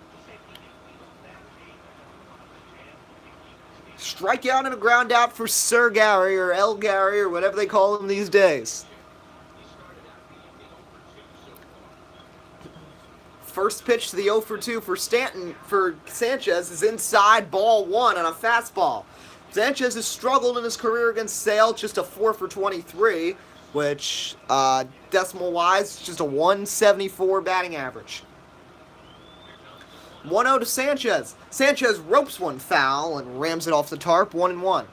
Strikeout and a ground out for Sir Gary, or El Gary, or whatever they call him these days. First pitch to the 0-2 for Sanchez is inside ball 1 on a fastball. Sanchez has struggled in his career against Sale, just a 4 for 23, which, decimal-wise, is just a 174 batting average. 1-0 to Sanchez. Sanchez ropes one foul and rams it off the tarp, 1-1.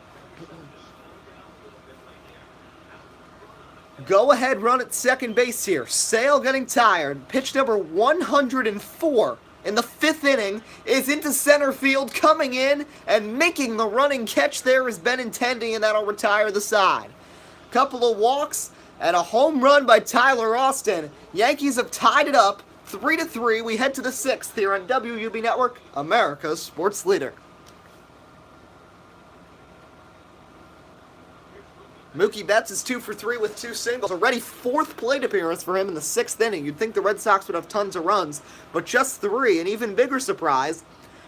Go-ahead run at second base here. Sale getting tired. Pitch number 104 in the 5th inning is into center field, coming in and making the running catch there is Benintendi, and that'll retire the side. Couple of walks and a home run by Tyler Austin. Yankees have tied it up 3-3. We head to the 6th here on WUB Network, America's sports leader. Mookie Betts is 2 for 3 with 2 singles. Already 4th plate appearance for him in the 6th inning. You'd think the Red Sox would have tons of runs, but just 3. An even bigger surprise,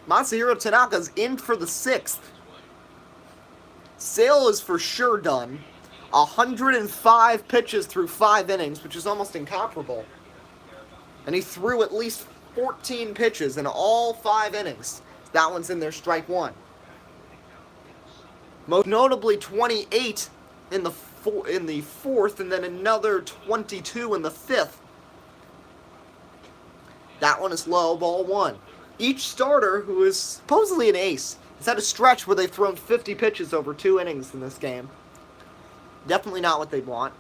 Masahiro Tanaka's in for the 6th. Sale is for sure done. 105 pitches through 5 innings, which is almost incomparable. And he threw at least 14 pitches in all 5 innings. That one's in there, strike 1. Most notably 28 in the 4th, and then another 22 in the 5th. That one is low, ball 1. Each starter, who is supposedly an ace, has had a stretch where they've thrown 50 pitches over 2 innings in this game. Definitely not what they'd want.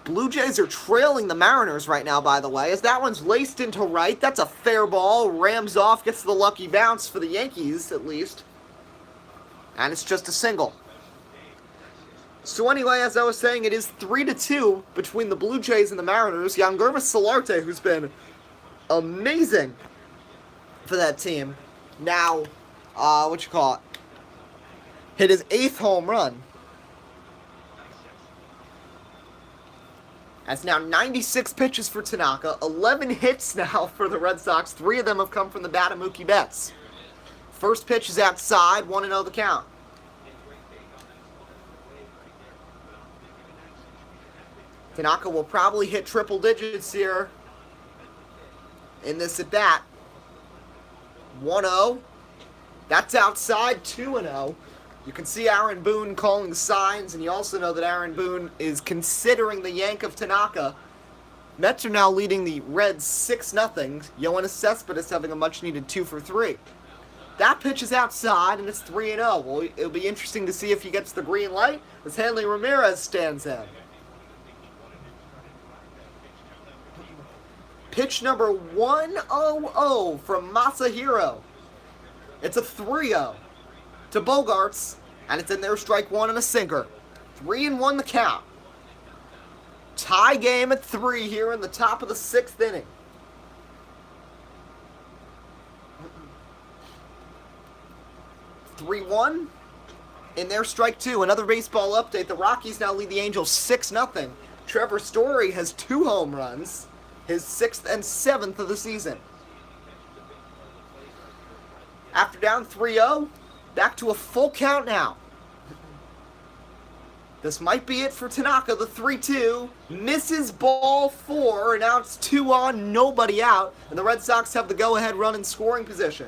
Blue Jays are trailing the Mariners right now, by the way, as that one's laced into right. That's a fair ball. Rams off, gets the lucky bounce for the Yankees, at least. And it's just a single. So anyway, as I was saying, it is 3-2 between the Blue Jays and the Mariners. Yangervis Solarte, who's been amazing for that team, now, hit his 8th home run. Has now 96 pitches for Tanaka, 11 hits now for the Red Sox. 3 of them have come from the bat of Mookie Betts. First pitch is outside, 1-0 the count. Tanaka will probably hit triple digits here in this at bat. 1-0. That's outside, 2-0. You can see Aaron Boone calling signs, and you also know that Aaron Boone is considering the yank of Tanaka. Mets are now leading the Reds 6-0. Yoenis Cespedes having a much-needed 2 for 3. That pitch is outside, and it's 3-0. Well, it'll be interesting to see if he gets the green light as Hanley Ramirez stands in. Pitch number 1-0 from Masahiro. It's a 3-0 to Bogarts, and it's in there, strike 1 and a sinker. 3-1 the count. Tie game at 3 here in the top of the 6th inning. (3-1) in there, strike 2. Another baseball update. The Rockies now lead the Angels 6-0. Trevor Story has 2 home runs, his 6th and 7th of the season. After down 3-0, back to a full count now. This might be it for Tanaka. The 3-2 misses ball 4, and now it's 2 on, nobody out, and the Red Sox have the go-ahead run in scoring position.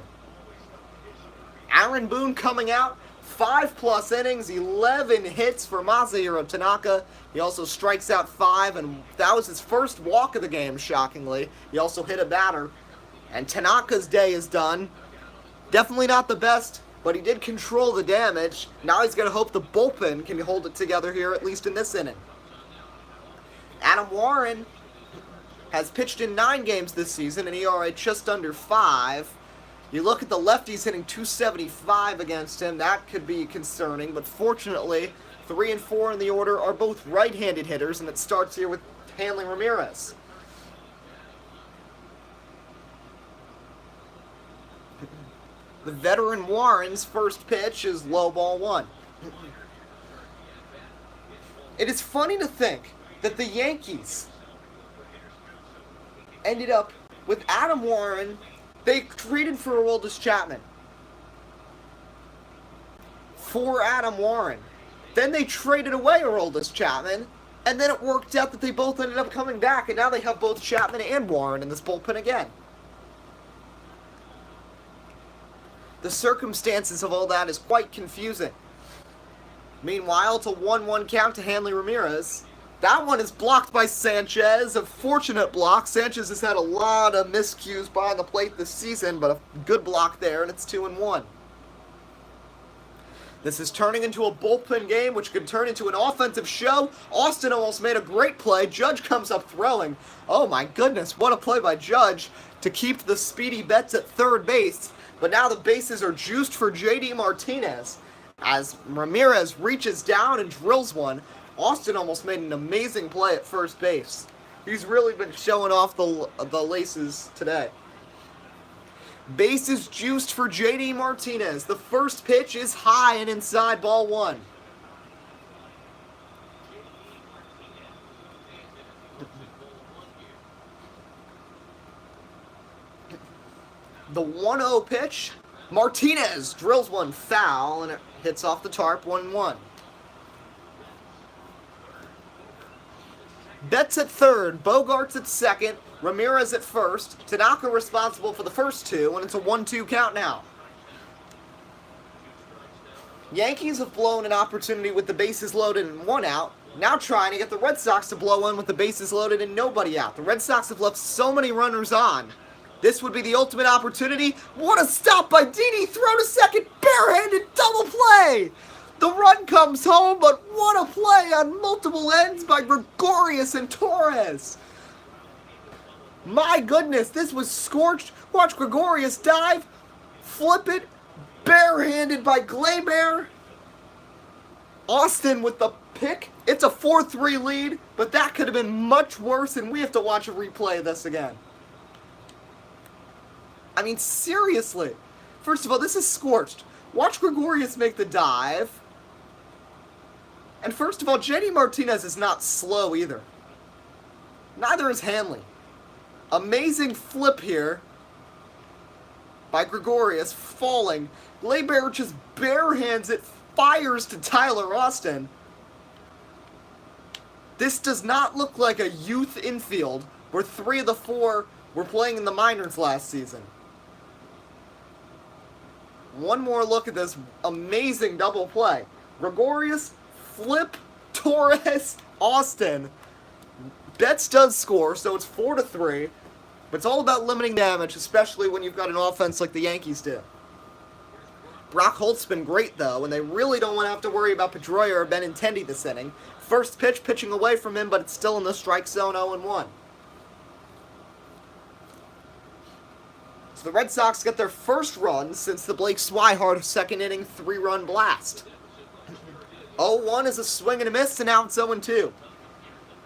Aaron Boone coming out, 5+ innings, 11 hits for Masahiro Tanaka. He also strikes out 5, and that was his first walk of the game, shockingly. He also hit a batter, and Tanaka's day is done. Definitely not the best, but he did control the damage. Now he's going to hope the bullpen can hold it together here, at least in this inning. Adam Warren has pitched in 9 games this season, an ERA just under 5. You look at the lefties hitting .275 against him, that could be concerning, but fortunately, 3 and 4 in the order are both right-handed hitters, and it starts here with Hanley Ramirez. The veteran Warren's first pitch is low ball 1. It is funny to think that the Yankees ended up with Adam Warren. They traded for Aroldis Chapman for Adam Warren. Then they traded away Aroldis Chapman, and then it worked out that they both ended up coming back, and now they have both Chapman and Warren in this bullpen again. The circumstances of all that is quite confusing. Meanwhile, it's a 1-1 count to Hanley Ramirez. That one is blocked by Sanchez. A fortunate block. Sanchez has had a lot of miscues behind the plate this season, but a good block there, and it's 2-1. This is turning into a bullpen game, which could turn into an offensive show. Austin almost made a great play. Judge comes up throwing. Oh my goodness, what a play by Judge to keep the speedy Betts at third base. But now the bases are juiced for J.D. Martinez as Ramirez reaches down and drills one. Austin almost made an amazing play at first base. He's really been showing off the laces today. Bases juiced for J.D. Martinez. The first pitch is high and inside, ball 1. The 1-0 pitch. Martinez drills one foul, and it hits off the tarp, 1-1. Betts at third, Bogarts at second, Ramirez at first, Tanaka responsible for the first 2, and it's a 1-2 count now. Yankees have blown an opportunity with the bases loaded and 1 out, now trying to get the Red Sox to blow in with the bases loaded and nobody out. The Red Sox have left so many runners on. This would be the ultimate opportunity. What a stop by Didi, throw to second, barehanded double play! The run comes home, but what a play on multiple ends by Gregorius and Torres. My goodness, this was scorched. Watch Gregorius dive, flip it, barehanded by Gleyber. Austin with the pick. It's a 4-3 lead, but that could have been much worse, and we have to watch a replay of this again. I mean, seriously. First of all, this is scorched. Watch Gregorius make the dive. And first of all, J.D. Martinez is not slow either. Neither is Hanley. Amazing flip here by Gregorius, falling. Gleyber just barehands it, fires to Tyler Austin. This does not look like a youth infield where 3 of the 4 were playing in the minors last season. One more look at this amazing double play. Gregorius, flip, Torres, Austin. Betts does score, so it's 4-3. But it's all about limiting damage, especially when you've got an offense like the Yankees do. Brock Holt's been great, though, and they really don't want to have to worry about Pedroia or Benintendi this inning. First pitch, pitching away from him, but it's still in the strike zone, 0-1. So the Red Sox get their first run since the Blake Swihart second inning 3-run blast. 0-1 is a swing and a miss, and now it's 0-2.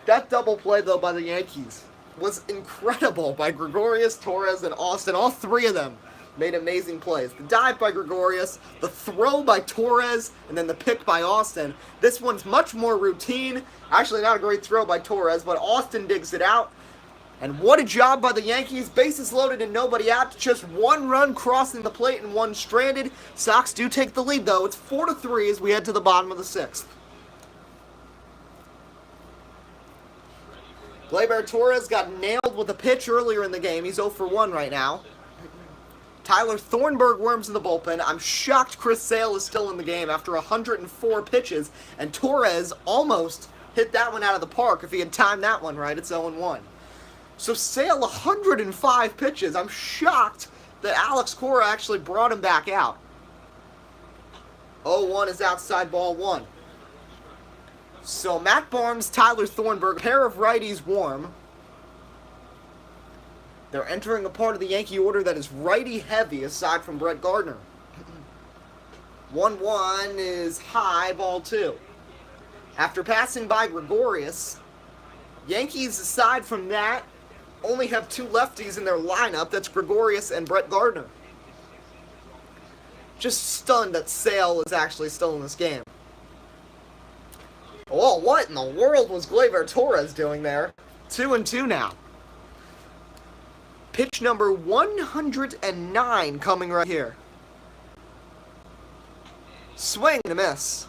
That double play, though, by the Yankees was incredible by Gregorius, Torres, and Austin. All 3 of them made amazing plays. The dive by Gregorius, the throw by Torres, and then the pick by Austin. This one's much more routine. Actually, not a great throw by Torres, but Austin digs it out. And what a job by the Yankees. Bases loaded and nobody out. Just 1 run crossing the plate and 1 stranded. Sox do take the lead, though. It's 4-3 as we head to the bottom of the 6th. Gleyber Torres got nailed with a pitch earlier in the game. He's 0-1 right now. Tyler Thornburg worms in the bullpen. I'm shocked Chris Sale is still in the game after 104 pitches. And Torres almost hit that one out of the park. If he had timed that one right, it's 0-1. So Sale, 105 pitches. I'm shocked that Alex Cora actually brought him back out. 0-1 is outside ball 1. So Matt Barnes, Tyler Thornburg, pair of righties warm. They're entering a part of the Yankee order that is righty heavy aside from Brett Gardner. 1-1 is high, ball 2. After passing by Gregorius, Yankees, aside from that, only have 2 lefties in their lineup. That's Gregorius and Brett Gardner. Just stunned that Sale is actually still in this game. Oh, what in the world was Gleyber Torres doing there? 2-2 now. Pitch number 109 coming right here. Swing and a miss.